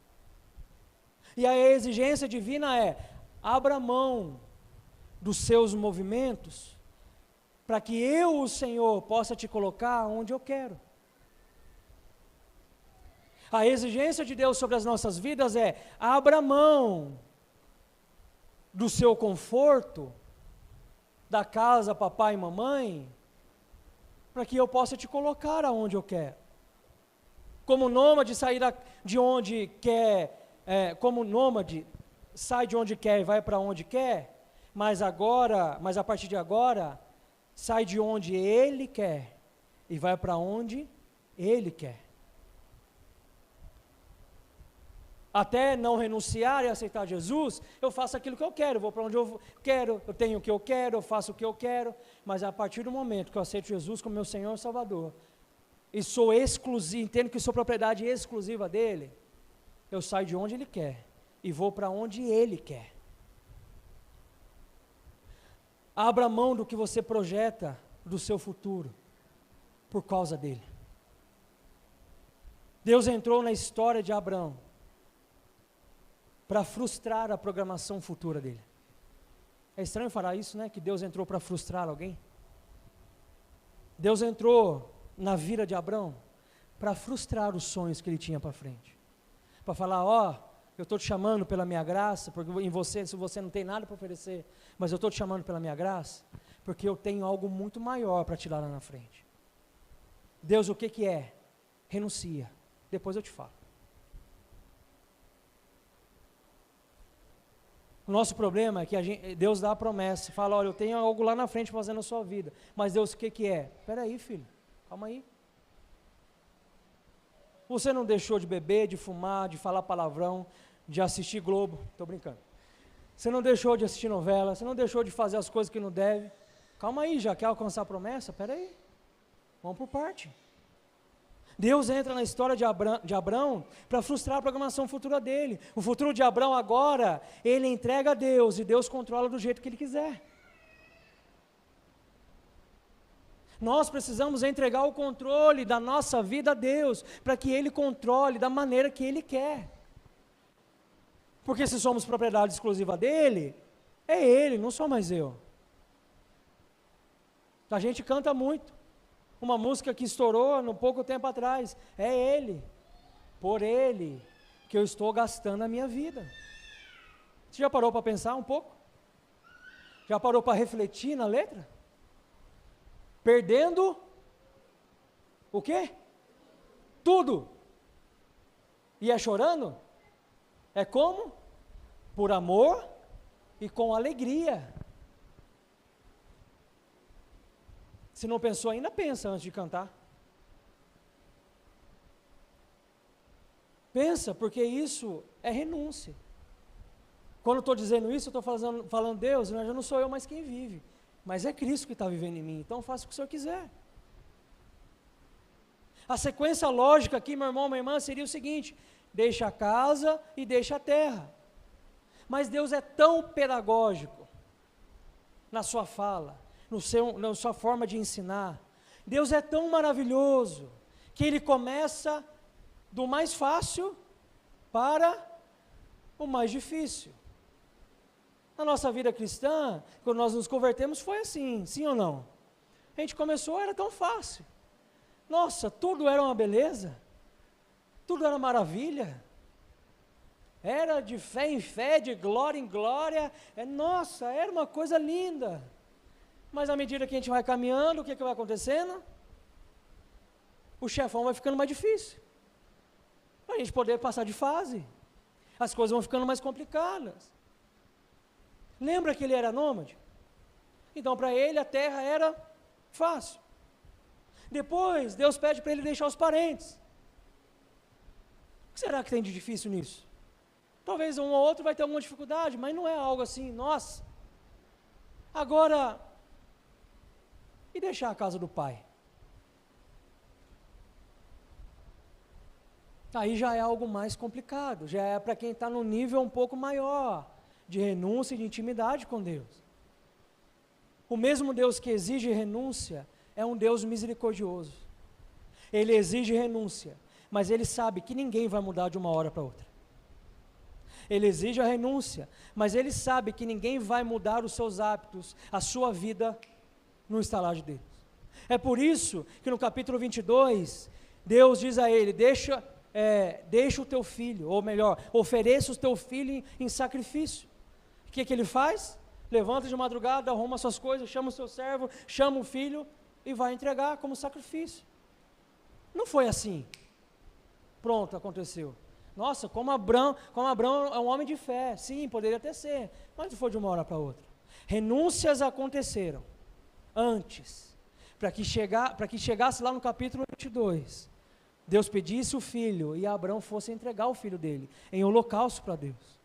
A: E a exigência divina é, abra mão dos seus movimentos, para que eu, o Senhor, possa te colocar onde eu quero. A exigência de Deus sobre as nossas vidas é, abra mão do seu conforto, da casa papai e mamãe, para que eu possa te colocar aonde eu quero. Como nômade sair de onde quer, como nômade sai de onde quer e vai para onde quer, mas a partir de agora, sai de onde ele quer e vai para onde ele quer. Até não renunciar e aceitar Jesus, eu faço aquilo que eu quero, vou para onde eu quero, eu tenho o que eu quero, eu faço o que eu quero, mas a partir do momento que eu aceito Jesus como meu Senhor e Salvador, e sou exclusivo, entendo que sou propriedade exclusiva dele, eu saio de onde ele quer e vou para onde ele quer. Abra mão do que você projeta do seu futuro, por causa dele. Deus entrou na história de Abraão, para frustrar a programação futura dele. É estranho falar isso, né? Que Deus entrou para frustrar alguém. Deus entrou na vida de Abraão, para frustrar os sonhos que ele tinha para frente. Para falar, eu estou te chamando pela minha graça, porque em você, se você não tem nada para oferecer, mas eu estou te chamando pela minha graça, porque eu tenho algo muito maior para te dar lá na frente. Deus, o que é? Renuncia, depois eu te falo. O nosso problema é que Deus dá a promessa, fala, olha, eu tenho algo lá na frente fazendo a sua vida, mas Deus, o que é? Espera aí, filho, calma aí. Você não deixou de beber, de fumar, de falar palavrão, de assistir Globo, estou brincando. Você não deixou de assistir novela, você não deixou de fazer as coisas que não deve. Calma aí, já quer alcançar a promessa? Espera aí, vamos por parte. Deus entra na história de Abraão para frustrar a programação futura dele. O futuro de Abraão agora, ele entrega a Deus e Deus controla do jeito que ele quiser. Nós precisamos entregar o controle da nossa vida a Deus, para que Ele controle da maneira que Ele quer. Porque se somos propriedade exclusiva dEle, é Ele, não sou mais eu. A gente canta muito, uma música que estourou no pouco tempo atrás, é Ele, por Ele, que eu estou gastando a minha vida. Você já parou para pensar um pouco? Já parou para refletir na letra? Perdendo o quê? Tudo. E é chorando? É como? Por amor e com alegria. Se não pensou ainda, pensa antes de cantar. Pensa, porque isso é renúncia. Quando estou dizendo isso, eu estou falando, Deus, já não sou eu mais quem vive, mas é Cristo que está vivendo em mim, então faça o que o Senhor quiser. A sequência lógica aqui, meu irmão, minha irmã, seria o seguinte: deixa a casa e deixa a terra. Mas Deus é tão pedagógico na sua fala, na sua forma de ensinar. Deus é tão maravilhoso, que Ele começa do mais fácil para o mais difícil. Na nossa vida cristã, quando nós nos convertemos, foi assim, sim ou não? A gente começou, era tão fácil. Nossa, tudo era uma beleza, tudo era maravilha, era de fé em fé, de glória em glória, nossa, era uma coisa linda. Mas à medida que a gente vai caminhando, o que vai acontecendo? O chefão vai ficando mais difícil, para a gente poder passar de fase, as coisas vão ficando mais complicadas. Lembra que ele era nômade? Então para ele a terra era fácil. Depois Deus pede para ele deixar os parentes, será que tem de difícil nisso? Talvez um ou outro vai ter alguma dificuldade, mas não é algo assim, nossa. Agora, e deixar a casa do pai? Aí já é algo mais complicado, já é para quem está num nível um pouco maior, de renúncia e de intimidade com Deus. O mesmo Deus que exige renúncia é um Deus misericordioso. Ele exige renúncia, mas Ele sabe que ninguém vai mudar de uma hora para outra. Ele exige a renúncia, mas Ele sabe que ninguém vai mudar os seus hábitos, a sua vida, no estalar de dedos. É por isso que no capítulo 22, Deus diz a ele, deixa o teu filho, ou melhor, ofereça o teu filho em sacrifício. O que ele faz? Levanta de madrugada, arruma suas coisas, chama o seu servo, chama o filho e vai entregar como sacrifício. Não foi assim. Pronto, aconteceu. Nossa, como Abraão é um homem de fé. Sim, poderia até ser, mas não foi de uma hora para outra. Renúncias aconteceram antes, para que chegasse lá no capítulo 22, Deus pedisse o filho e Abraão fosse entregar o filho dele em holocausto para Deus.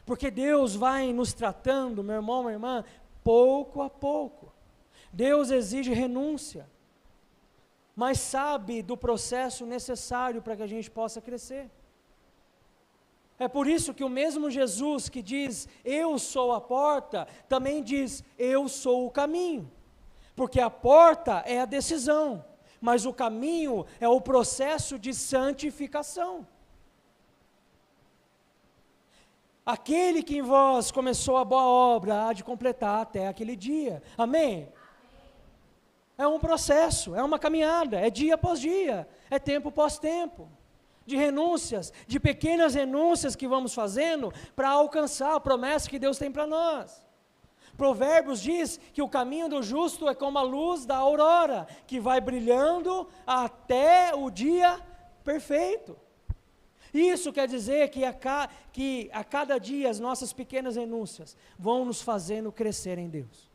A: Porque Deus vai nos tratando, meu irmão, minha irmã, pouco a pouco. Deus exige renúncia, mas sabe do processo necessário para que a gente possa crescer. É por isso que o mesmo Jesus que diz, eu sou a porta, também diz, eu sou o caminho. Porque a porta é a decisão, mas o caminho é o processo de santificação. Aquele que em vós começou a boa obra há de completar até aquele dia. Amém? É um processo, é uma caminhada, é dia após dia, é tempo após tempo, de renúncias, de pequenas renúncias que vamos fazendo para alcançar a promessa que Deus tem para nós. Provérbios diz que o caminho do justo é como a luz da aurora, que vai brilhando até o dia perfeito. Isso quer dizer que a cada dia as nossas pequenas renúncias vão nos fazendo crescer em Deus.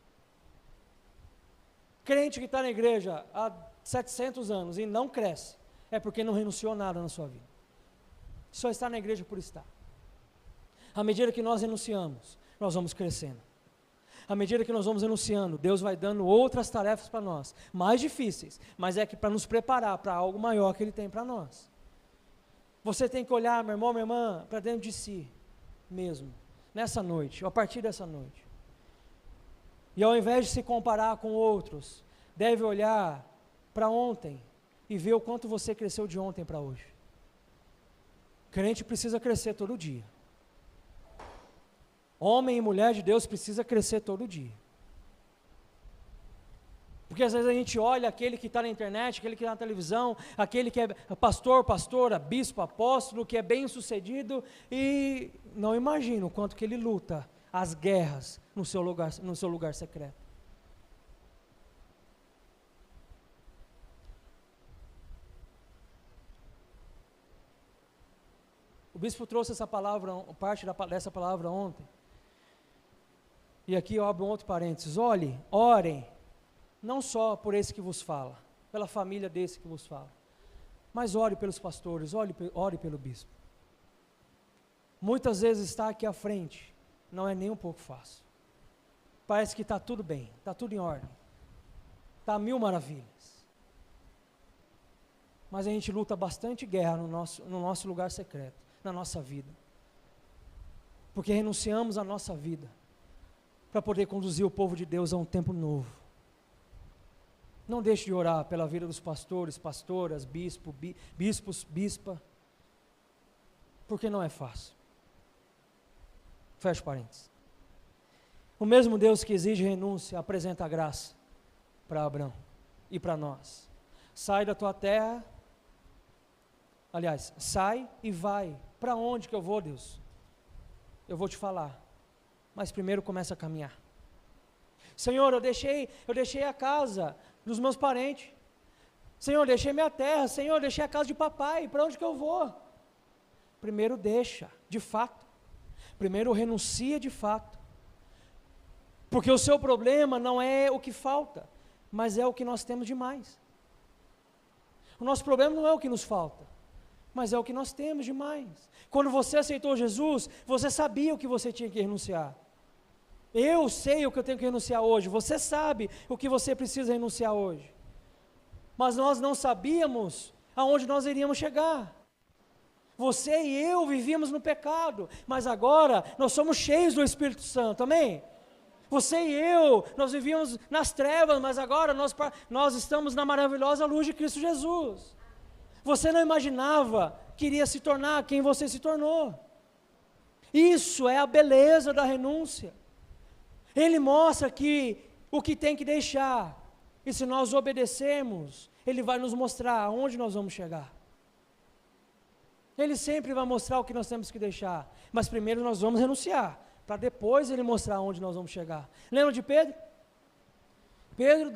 A: Crente que está na igreja há 700 anos e não cresce, é porque não renunciou nada na sua vida. Só está na igreja por estar. À medida que nós renunciamos, nós vamos crescendo. À medida que nós vamos renunciando, Deus vai dando outras tarefas para nós, mais difíceis, mas é que para nos preparar para algo maior que Ele tem para nós. Você tem que olhar, meu irmão, minha irmã, para dentro de si mesmo, nessa noite, ou a partir dessa noite. E ao invés de se comparar com outros, deve olhar para ontem e ver o quanto você cresceu de ontem para hoje. O crente precisa crescer todo dia. Homem e mulher de Deus precisa crescer todo dia. Porque às vezes a gente olha aquele que está na internet, aquele que está na televisão, aquele que é pastor, pastora, bispo, apóstolo, que é bem sucedido, e não imagina o quanto que ele luta as guerras no seu lugar secreto. O bispo trouxe essa palavra, parte dessa palavra ontem. E aqui eu abro um outro parênteses. Orem, não só por esse que vos fala, pela família desse que vos fala, mas ore pelos pastores, ore pelo bispo. Muitas vezes estar aqui à frente não é nem um pouco fácil. Parece que está tudo bem, está tudo em ordem, está a mil maravilhas. Mas a gente luta bastante guerra no nosso lugar secreto, na nossa vida. Porque renunciamos à nossa vida para poder conduzir o povo de Deus a um tempo novo. Não deixe de orar pela vida dos pastores, pastoras, bispos, bispa, porque não é fácil. Fecha parênteses. O mesmo Deus que exige renúncia, apresenta a graça para Abraão e para nós. Sai da tua terra, aliás, sai e vai. Para onde que eu vou, Deus? Eu vou te falar, mas primeiro começa a caminhar. Senhor, eu deixei a casa dos meus parentes. Senhor, deixei minha terra. Senhor, deixei a casa de papai. Para onde que eu vou? Primeiro deixa, de fato. Primeiro renuncia de fato. Porque o seu problema não é o que falta, mas é o que nós temos de mais. O nosso problema não é o que nos falta. mas é o que nós temos demais. Quando você aceitou Jesus, você sabia o que você tinha que renunciar. Eu sei o que eu tenho que renunciar hoje, você sabe o que você precisa renunciar hoje. Mas nós não sabíamos aonde nós iríamos chegar. Você e eu vivíamos no pecado, mas agora nós somos cheios do Espírito Santo, amém? Você e eu, nós vivíamos nas trevas, mas agora nós estamos na maravilhosa luz de Cristo Jesus. Você não imaginava que iria se tornar quem você se tornou. Isso é a beleza da renúncia. Ele mostra que o que tem que deixar, e se nós obedecermos, Ele vai nos mostrar aonde nós vamos chegar. Ele sempre vai mostrar o que nós temos que deixar, mas primeiro nós vamos renunciar, para depois Ele mostrar onde nós vamos chegar. Lembra de Pedro? Pedro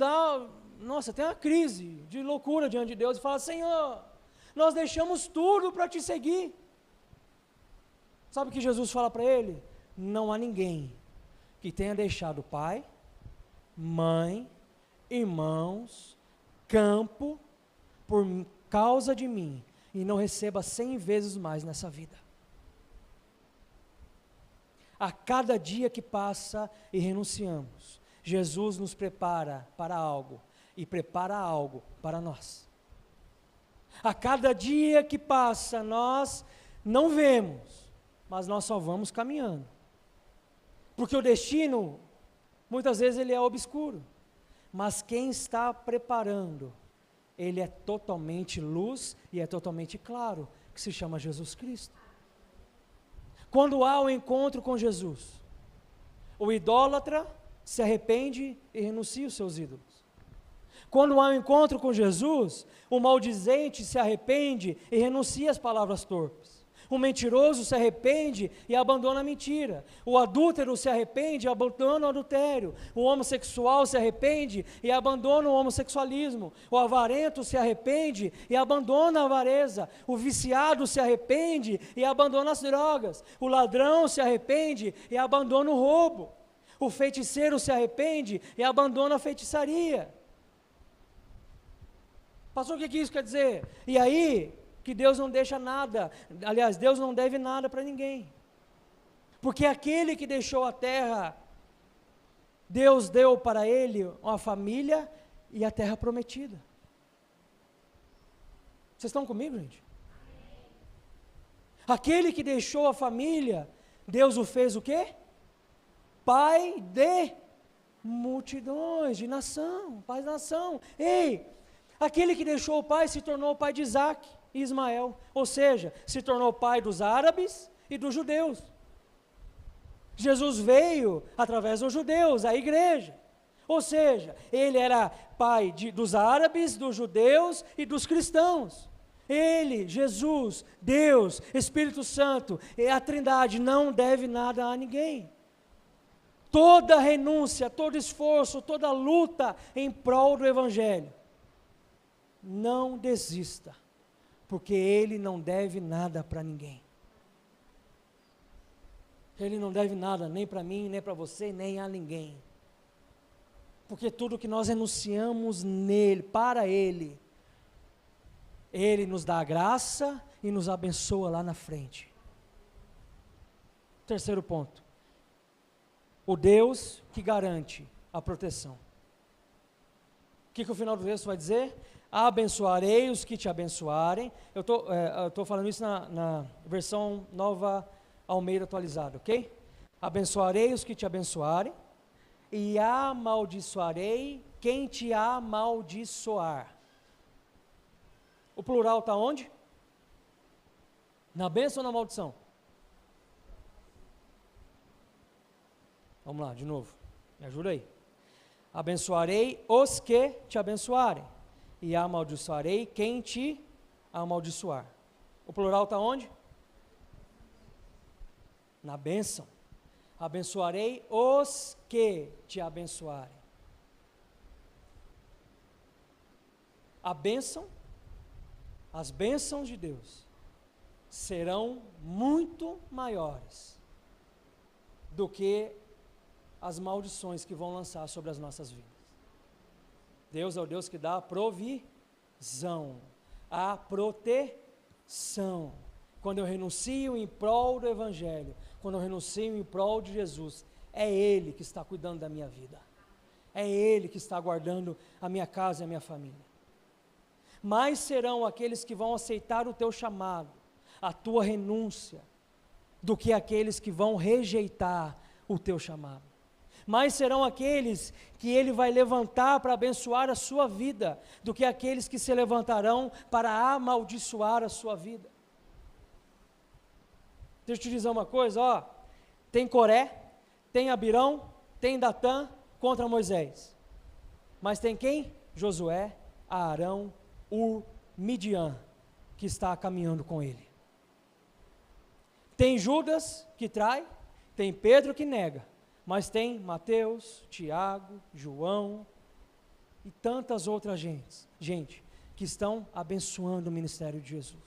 A: tem uma crise de loucura diante de Deus e fala: Senhor, nós deixamos tudo para Te seguir. Sabe o que Jesus fala para ele? Não há ninguém que tenha deixado pai, mãe, irmãos, campo, por causa de mim, e não receba 100 vezes mais nessa vida. A cada dia que passa e renunciamos, Jesus nos prepara para algo, e prepara algo para nós. A cada dia que passa, nós não vemos, mas nós só vamos caminhando. Porque o destino, muitas vezes ele é obscuro, mas quem está preparando, ele é totalmente luz e é totalmente claro, que se chama Jesus Cristo. Quando há o encontro com Jesus, o idólatra se arrepende e renuncia os seus ídolos. Quando há um encontro com Jesus, o maldizente se arrepende e renuncia às palavras torpes. O mentiroso se arrepende e abandona a mentira. O adúltero se arrepende e abandona o adultério. O homossexual se arrepende e abandona o homossexualismo. O avarento se arrepende e abandona a avareza. O viciado se arrepende e abandona as drogas. O ladrão se arrepende e abandona o roubo. O feiticeiro se arrepende e abandona a feitiçaria. Pastor, o que isso quer dizer? E aí, que Deus não deixa nada, aliás, Deus não deve nada para ninguém. Porque aquele que deixou a terra, Deus deu para ele uma família e a terra prometida. Vocês estão comigo, gente? Aquele que deixou a família, Deus o fez o quê? Pai de multidões, de nação, pai de nação. Ei, aquele que deixou o pai se tornou o pai de Isaac e Ismael, ou seja, se tornou pai dos árabes e dos judeus. Jesus veio através dos judeus, a igreja, ou seja, ele era pai dos árabes, dos judeus e dos cristãos. Ele, Jesus, Deus, Espírito Santo, e a Trindade não deve nada a ninguém. Toda renúncia, todo esforço, toda luta em prol do Evangelho, não desista, porque Ele não deve nada para ninguém. Ele não deve nada nem para mim, nem para você, nem a ninguém. Porque tudo que nós renunciamos nele, para Ele, Ele nos dá a graça e nos abençoa lá na frente. Terceiro ponto. O Deus que garante a proteção. O que o final do texto vai dizer? Abençoarei os que te abençoarem. Eu estou falando isso na versão Nova Almeida atualizada, ok? Abençoarei os que te abençoarem e amaldiçoarei quem te amaldiçoar. O plural está onde? Na bênção ou na maldição? Vamos lá, de novo. Me ajuda aí. Abençoarei os que te abençoarem e amaldiçoarei quem te amaldiçoar. O plural está onde? Na bênção. Abençoarei os que te abençoarem. A bênção, as bênçãos de Deus serão muito maiores do que as maldições que vão lançar sobre as nossas vidas. Deus é o Deus que dá a provisão, a proteção. São. Quando eu renuncio em prol do Evangelho, quando eu renuncio em prol de Jesus, é Ele que está cuidando da minha vida. É Ele que está guardando a minha casa e a minha família. Mais serão aqueles que vão aceitar o teu chamado, a tua renúncia, do que aqueles que vão rejeitar o teu chamado. Mais serão aqueles que Ele vai levantar para abençoar a sua vida, do que aqueles que se levantarão para amaldiçoar a sua vida. Deixa eu te dizer uma coisa, ó, tem Coré, tem Abirão, tem Datã contra Moisés, mas tem quem? Josué, Arão, Midian, que está caminhando com ele. Tem Judas que trai, tem Pedro que nega, mas tem Mateus, Tiago, João e tantas outras gente que estão abençoando o ministério de Jesus.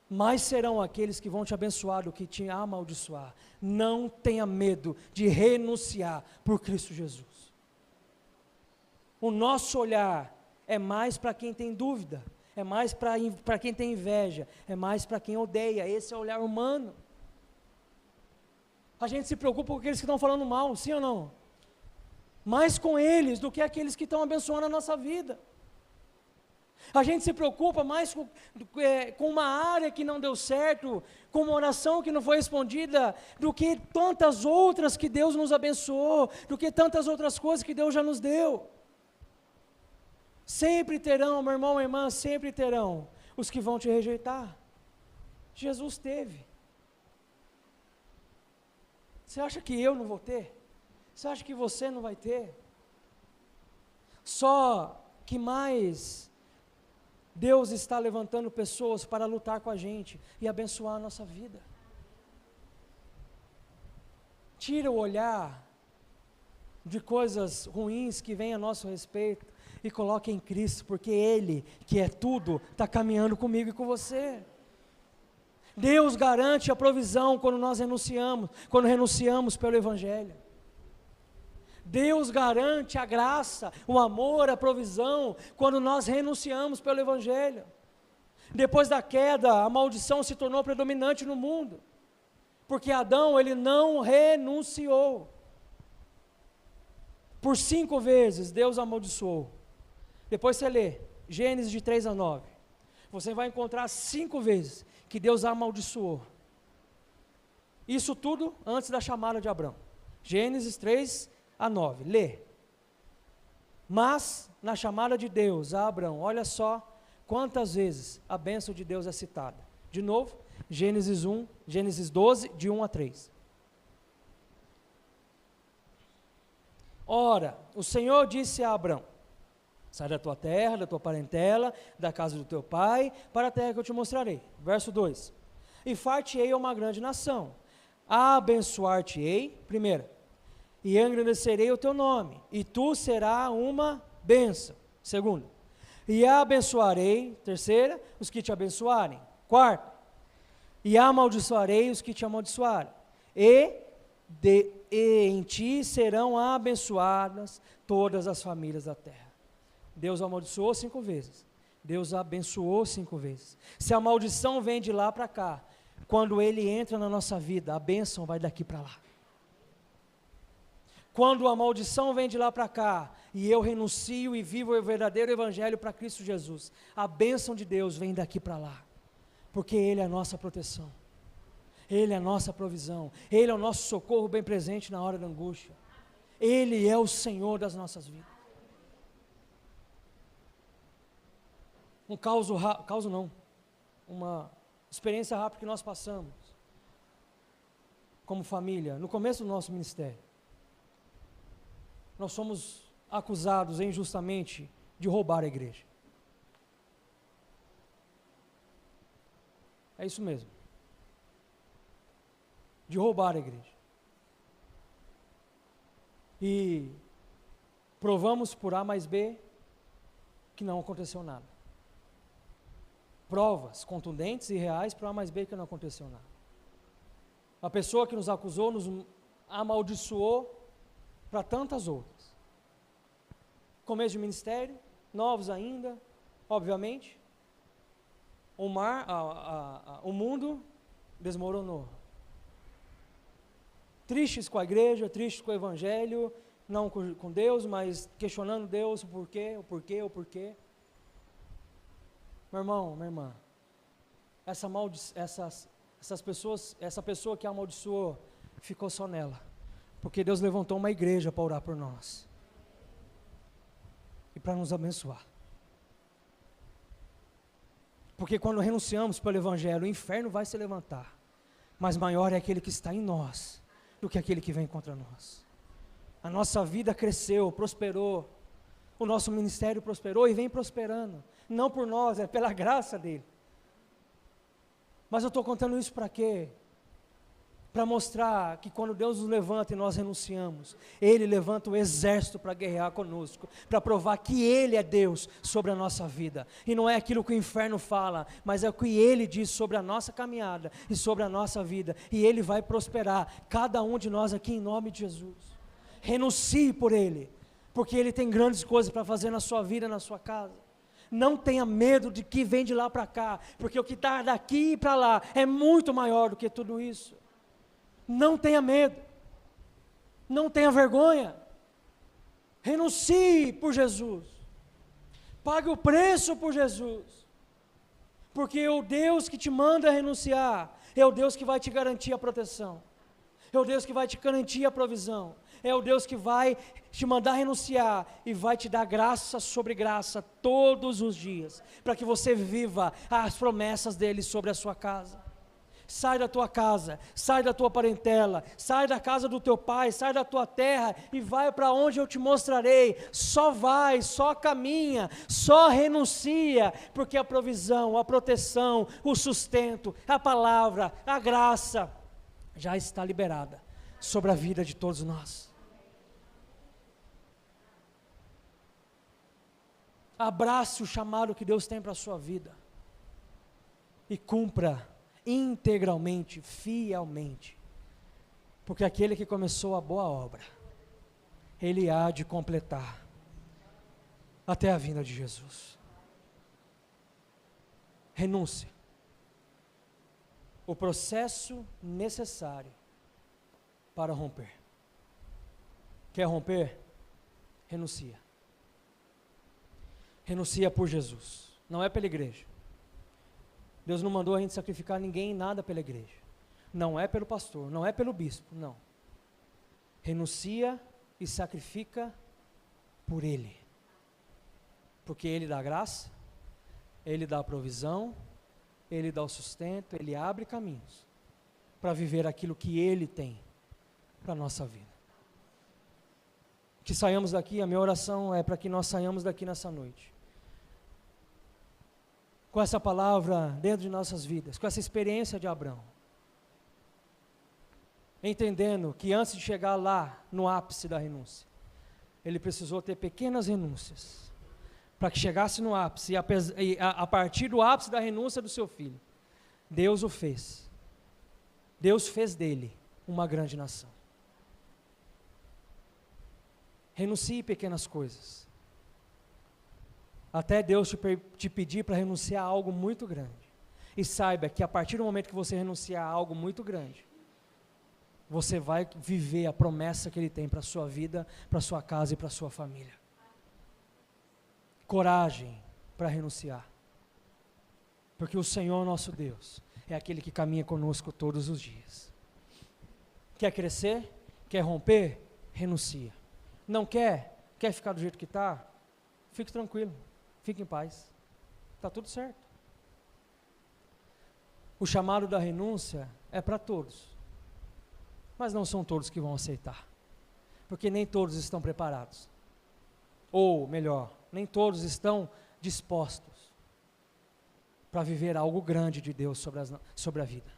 A: Mais serão aqueles que vão te abençoar do que te amaldiçoar. Não tenha medo de renunciar por Cristo Jesus. O nosso olhar é mais para quem tem dúvida, é mais para quem tem inveja, é mais para quem odeia. Esse é o olhar humano. A gente se preocupa com aqueles que estão falando mal, sim ou não? Mais com eles do que aqueles que estão abençoando a nossa vida. A gente se preocupa mais com uma área que não deu certo, com uma oração que não foi respondida, do que tantas outras que Deus nos abençoou, do que tantas outras coisas que Deus já nos deu. Sempre terão, meu irmão, minha irmã, sempre terão os que vão te rejeitar. Jesus teve. Você acha que eu não vou ter? Você acha que você não vai ter? Só que mais Deus está levantando pessoas para lutar com a gente e abençoar a nossa vida. Tira o olhar de coisas ruins que vêm a nosso respeito e coloque em Cristo, porque Ele, que é tudo, está caminhando comigo e com você. Deus garante a provisão quando nós renunciamos pelo Evangelho. Deus garante a graça, o amor, a provisão, quando nós renunciamos pelo Evangelho. Depois da queda, a maldição se tornou predominante no mundo, porque Adão, ele não renunciou. Por 5 vezes, Deus amaldiçoou. Depois você lê, Gênesis de 3 a 9, você vai encontrar 5 vezes que Deus amaldiçoou. Isso tudo antes da chamada de Abrão. Gênesis 3 a 9, lê. Mas, na chamada de Deus a Abrão, olha só quantas vezes a bênção de Deus é citada. De novo, Gênesis 12, de 1 a 3. Ora, o Senhor disse a Abrão: sai da tua terra, da tua parentela, da casa do teu pai, para a terra que eu te mostrarei. Verso 2. E far-te-ei uma grande nação, abençoar-te-ei, primeira, e engrandecerei o teu nome, e tu serás uma bênção. Segunda, e abençoarei, terceira, os que te abençoarem. Quarta, e amaldiçoarei os que te amaldiçoarem. E em ti serão abençoadas todas as famílias da terra. Deus amaldiçoou 5 vezes. Deus abençoou 5 vezes. Se a maldição vem de lá para cá, quando Ele entra na nossa vida, a bênção vai daqui para lá. Quando a maldição vem de lá para cá, e eu renuncio e vivo o verdadeiro Evangelho para Cristo Jesus, a bênção de Deus vem daqui para lá, porque Ele é a nossa proteção, Ele é a nossa provisão, Ele é o nosso socorro bem presente na hora da angústia, Ele é o Senhor das nossas vidas. Uma experiência rápida que nós passamos, como família, no começo do nosso ministério. Nós somos acusados injustamente de roubar a igreja. É isso mesmo. De roubar a igreja. E provamos por A mais B que não aconteceu nada. Provas contundentes e reais para A mais B que não aconteceu nada. A pessoa que nos acusou nos amaldiçoou para tantas outras. Começo de ministério, novos ainda, obviamente. o mundo desmoronou. Tristes com a igreja, tristes com o evangelho, não com Deus, mas questionando Deus, o porquê. Meu irmão, minha irmã, essa pessoa que amaldiçoou, ficou só nela, porque Deus levantou uma igreja para orar por nós, e para nos abençoar, porque quando renunciamos pelo evangelho, o inferno vai se levantar, mas maior é aquele que está em nós, do que aquele que vem contra nós. A nossa vida cresceu, prosperou, o nosso ministério prosperou e vem prosperando, não por nós, é pela graça dele. Mas eu estou contando isso para quê? Para mostrar que quando Deus nos levanta e nós renunciamos, Ele levanta o exército para guerrear conosco, para provar que Ele é Deus sobre a nossa vida, e não é aquilo que o inferno fala, mas é o que Ele diz sobre a nossa caminhada e sobre a nossa vida, e Ele vai prosperar cada um de nós aqui em nome de Jesus. Renuncie por Ele, porque Ele tem grandes coisas para fazer na sua vida, na sua casa. Não tenha medo de que vem de lá para cá, porque o que está daqui para lá é muito maior do que tudo isso. Não tenha medo, não tenha vergonha, renuncie por Jesus, pague o preço por Jesus, porque o Deus que te manda renunciar, é o Deus que vai te garantir a proteção, é o Deus que vai te garantir a provisão, é o Deus que vai te mandar renunciar e vai te dar graça sobre graça todos os dias, para que você viva as promessas dele sobre a sua casa. Sai da tua casa, sai da tua parentela, sai da casa do teu pai, sai da tua terra e vai para onde eu te mostrarei. Só vai, só caminha, só renuncia, porque a provisão, a proteção, o sustento, a palavra, a graça já está liberada sobre a vida de todos nós. Abrace o chamado que Deus tem para a sua vida e cumpra integralmente, fielmente, porque aquele que começou a boa obra, ele há de completar até a vinda de Jesus. Renúncia, o processo necessário para romper. Quer romper? Renuncia. Renuncia por Jesus, não é pela igreja. Deus não mandou a gente sacrificar ninguém em nada pela igreja. Não é pelo pastor, não é pelo bispo, não. Renuncia e sacrifica por Ele. Porque Ele dá graça, Ele dá a provisão, Ele dá o sustento, Ele abre caminhos para viver aquilo que Ele tem para a nossa vida. Que saiamos daqui, a minha oração é para que nós saiamos daqui nessa noite com essa palavra dentro de nossas vidas, com essa experiência de Abraão, entendendo que antes de chegar lá no ápice da renúncia, ele precisou ter pequenas renúncias, para que chegasse no ápice, e a partir do ápice da renúncia do seu filho, Deus o fez, Deus fez dele uma grande nação. Renuncie pequenas coisas, até Deus te pedir para renunciar a algo muito grande. E saiba que a partir do momento que você renunciar a algo muito grande, você vai viver a promessa que Ele tem para a sua vida, para a sua casa e para a sua família. Coragem para renunciar, porque o Senhor nosso Deus é aquele que caminha conosco todos os dias. Quer crescer? Quer romper? Renuncia. Não quer? Quer ficar do jeito que está? Fique tranquilo. Fique em paz, está tudo certo. O chamado da renúncia é para todos, mas não são todos que vão aceitar, porque nem todos estão preparados, ou melhor, nem todos estão dispostos para viver algo grande de Deus sobre a vida.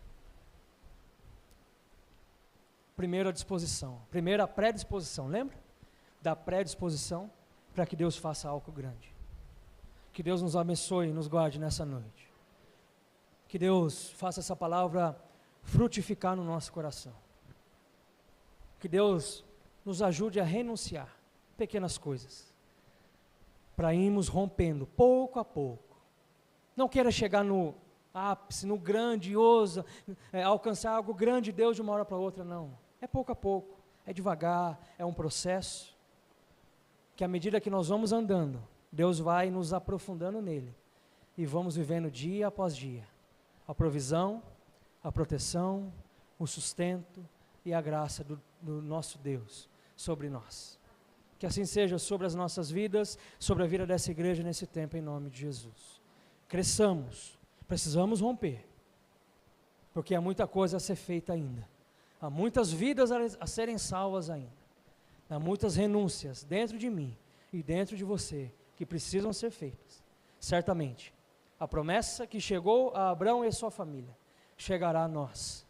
A: Primeira disposição, primeira predisposição, lembra? Da predisposição para que Deus faça algo grande. Que Deus nos abençoe e nos guarde nessa noite. Que Deus faça essa palavra frutificar no nosso coração. Que Deus nos ajude a renunciar pequenas coisas, para irmos rompendo pouco a pouco. Não queira chegar no ápice, no grandioso, alcançar algo grande de Deus de uma hora para outra, não. É pouco a pouco, é devagar, é um processo, que à medida que nós vamos andando, Deus vai nos aprofundando nele, e vamos vivendo dia após dia, a provisão, a proteção, o sustento e a graça do nosso Deus sobre nós. Que assim seja sobre as nossas vidas, sobre a vida dessa igreja nesse tempo, em nome de Jesus. Cresçamos, precisamos romper, porque há muita coisa a ser feita ainda, há muitas vidas a serem salvas ainda, há muitas renúncias dentro de mim e dentro de você, que precisam ser feitas. Certamente, a promessa que chegou a Abraão e sua família, chegará a nós,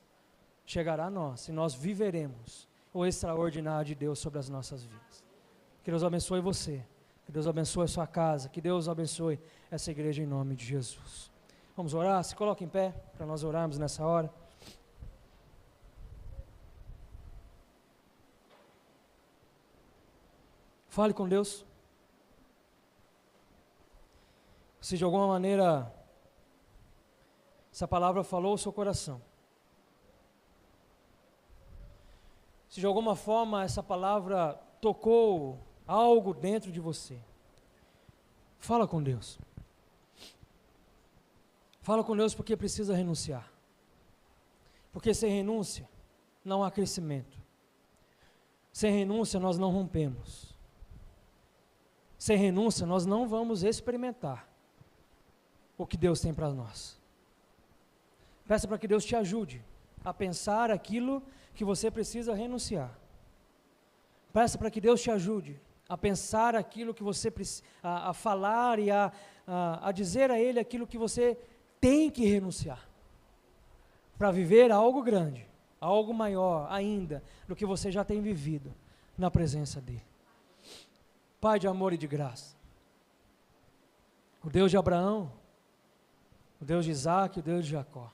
A: e nós viveremos o extraordinário de Deus sobre as nossas vidas. Que Deus abençoe você, que Deus abençoe a sua casa, que Deus abençoe essa igreja em nome de Jesus. Vamos orar? Se coloque em pé, para nós orarmos nessa hora. Fale com Deus. Se de alguma maneira essa palavra falou ao seu coração, se de alguma forma essa palavra tocou algo dentro de você, fala com Deus. Fala com Deus, porque precisa renunciar. Porque sem renúncia não há crescimento. Sem renúncia nós não rompemos. Sem renúncia nós não vamos experimentar o que Deus tem para nós. Peça para que Deus te ajude a pensar aquilo que você precisa renunciar. Peça para que Deus te ajude a pensar aquilo que você precisa, a falar e a dizer a Ele aquilo que você tem que renunciar, para viver algo grande, algo maior ainda do que você já tem vivido na presença dEle. Pai de amor e de graça, o Deus de Abraão, o Deus de Isaac, o Deus de Jacó,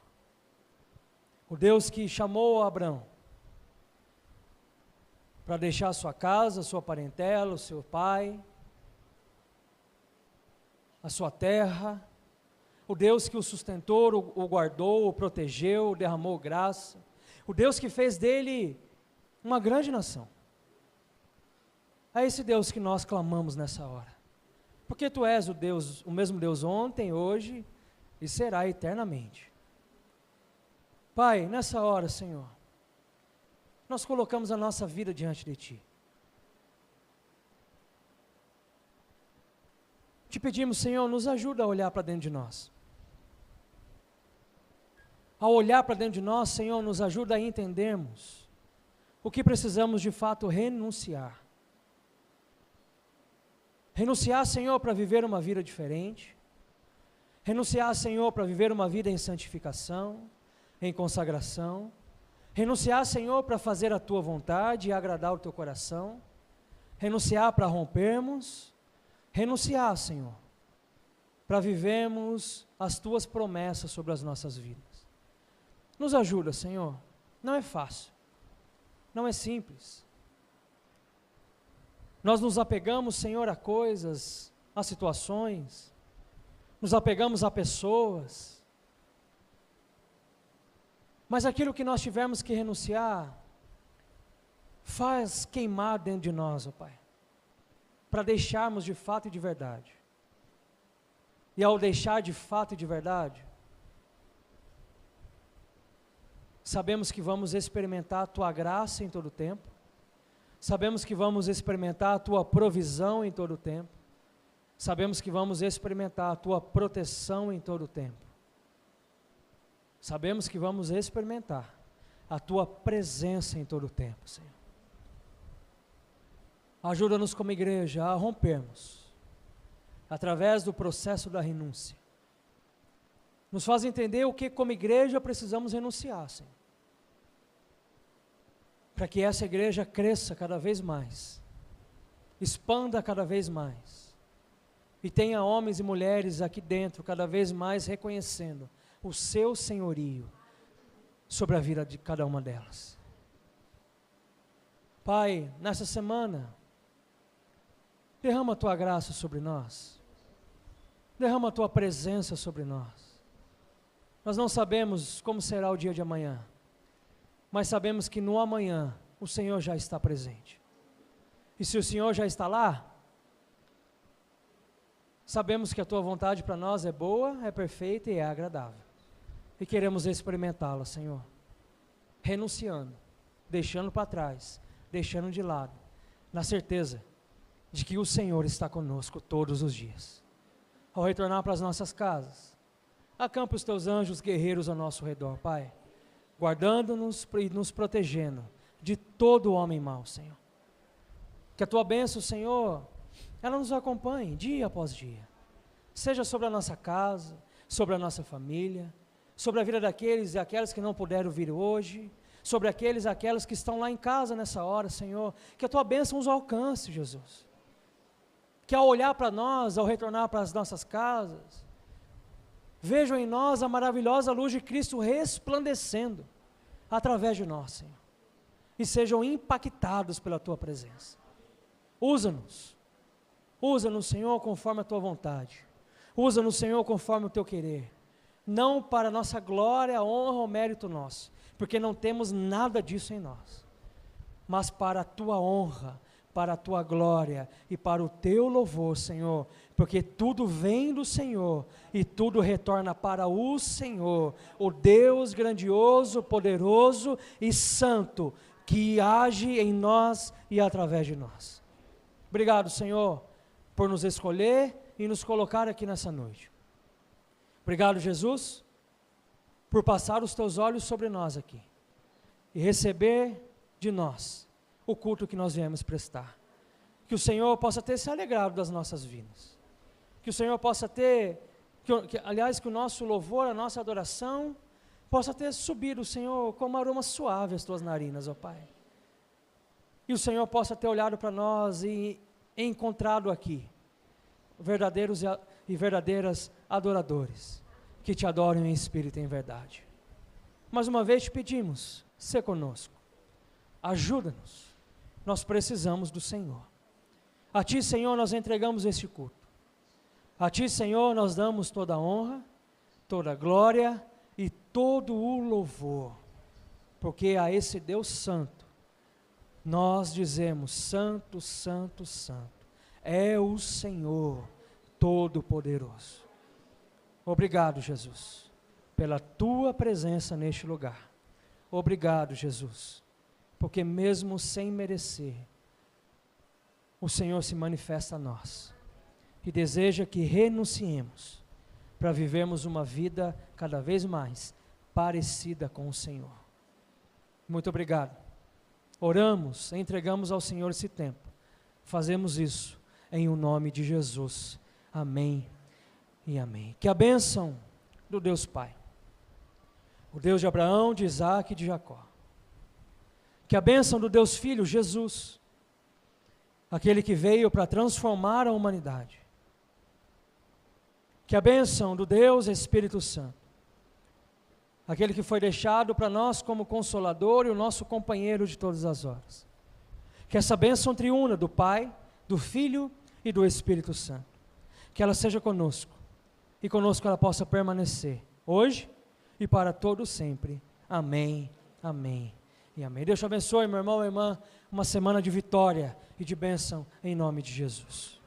A: o Deus que chamou Abraão para deixar a sua casa, a sua parentela, o seu pai, a sua terra, o Deus que o sustentou, o guardou, o protegeu, derramou graça, o Deus que fez dele uma grande nação. É esse Deus que nós clamamos nessa hora, porque Tu és o Deus, o mesmo Deus ontem, hoje e será eternamente. Pai, nessa hora, Senhor, nós colocamos a nossa vida diante de Ti. Te pedimos, Senhor, nos ajuda a olhar para dentro de nós. Ao olhar para dentro de nós, Senhor, nos ajuda a entendermos o que precisamos de fato renunciar. Renunciar, Senhor, para viver uma vida diferente. Renunciar, Senhor, para viver uma vida em santificação, em consagração. Renunciar, Senhor, para fazer a Tua vontade e agradar o Teu coração. Renunciar para rompermos. Renunciar, Senhor, para vivermos as Tuas promessas sobre as nossas vidas. Nos ajuda, Senhor. Não é fácil. Não é simples. Nós nos apegamos, Senhor, a coisas, a situações. Nos apegamos a pessoas. Mas aquilo que nós tivermos que renunciar, faz queimar dentro de nós, ó Pai, para deixarmos de fato e de verdade. E ao deixar de fato e de verdade, sabemos que vamos experimentar a Tua graça em todo o tempo, sabemos que vamos experimentar a Tua provisão em todo o tempo, sabemos que vamos experimentar a Tua proteção em todo o tempo. Sabemos que vamos experimentar a Tua presença em todo o tempo, Senhor. Ajuda-nos como igreja a rompermos, através do processo da renúncia. Nos faz entender o que como igreja precisamos renunciar, Senhor. Para que essa igreja cresça cada vez mais, expanda cada vez mais, e tenha homens e mulheres aqui dentro cada vez mais reconhecendo o Seu senhorio sobre a vida de cada uma delas. Pai, nessa semana, derrama a Tua graça sobre nós, derrama a Tua presença sobre nós, Nós não sabemos como será o dia de amanhã, mas sabemos que no amanhã o Senhor já está presente. E se o Senhor já está lá, sabemos que a Tua vontade para nós é boa, é perfeita e é agradável. E queremos experimentá-la, Senhor, renunciando, deixando para trás, deixando de lado, na certeza de que o Senhor está conosco todos os dias. Ao retornar para as nossas casas, acampa os Teus anjos guerreiros ao nosso redor, Pai, guardando-nos e nos protegendo de todo homem mau, Senhor. Que a Tua bênção, Senhor, ela nos acompanhe dia após dia, seja sobre a nossa casa, sobre a nossa família, sobre a vida daqueles e aquelas que não puderam vir hoje, sobre aqueles e aquelas que estão lá em casa nessa hora, Senhor, que a Tua bênção os alcance, Jesus, que ao olhar para nós, ao retornar para as nossas casas, vejam em nós a maravilhosa luz de Cristo resplandecendo através de nós, Senhor, e sejam impactados pela Tua presença. Usa-nos, Senhor, conforme a Tua vontade, usa-nos, Senhor, conforme o Teu querer, não para a nossa glória, honra ou mérito nosso, porque não temos nada disso em nós, mas para a Tua honra, para a Tua glória e para o Teu louvor, Senhor, porque tudo vem do Senhor e tudo retorna para o Senhor, o Deus grandioso, poderoso e santo, que age em nós e através de nós. Obrigado, Senhor, por nos escolher e nos colocar aqui nessa noite. Obrigado, Jesus, por passar os Teus olhos sobre nós aqui e receber de nós o culto que nós viemos prestar. Que o Senhor possa ter se alegrado das nossas vidas. Que o Senhor possa ter, que o nosso louvor, a nossa adoração, possa ter subido, Senhor, como aroma suave às Tuas narinas, ó Pai. E o Senhor possa ter olhado para nós e encontrado aqui verdadeiros e verdadeiras adoradores, que Te adoram em espírito e em verdade. Mais uma vez Te pedimos, sê conosco, ajuda-nos, nós precisamos do Senhor. A Ti, Senhor, nós entregamos este culto. A Ti, Senhor, nós damos toda a honra, toda a glória e todo o louvor, porque a esse Deus santo, nós dizemos, santo, santo, santo, é o Senhor Todo-Poderoso. Obrigado, Jesus, pela Tua presença neste lugar. Obrigado, Jesus, porque mesmo sem merecer, o Senhor se manifesta a nós e deseja que renunciemos para vivermos uma vida cada vez mais parecida com o Senhor. Muito obrigado. Oramos, entregamos ao Senhor esse tempo. Fazemos isso em o nome de Jesus. Amém e amém. Que a bênção do Deus Pai, o Deus de Abraão, de Isaac e de Jacó, que a bênção do Deus Filho, Jesus, aquele que veio para transformar a humanidade, que a bênção do Deus Espírito Santo, aquele que foi deixado para nós como consolador e o nosso companheiro de todas as horas, que essa bênção triuna do Pai, do Filho e do Espírito Santo, que ela seja conosco, e conosco ela possa permanecer, hoje e para todo sempre. Amém, amém e amém. Deus te abençoe, meu irmão e irmã, uma semana de vitória e de bênção em nome de Jesus.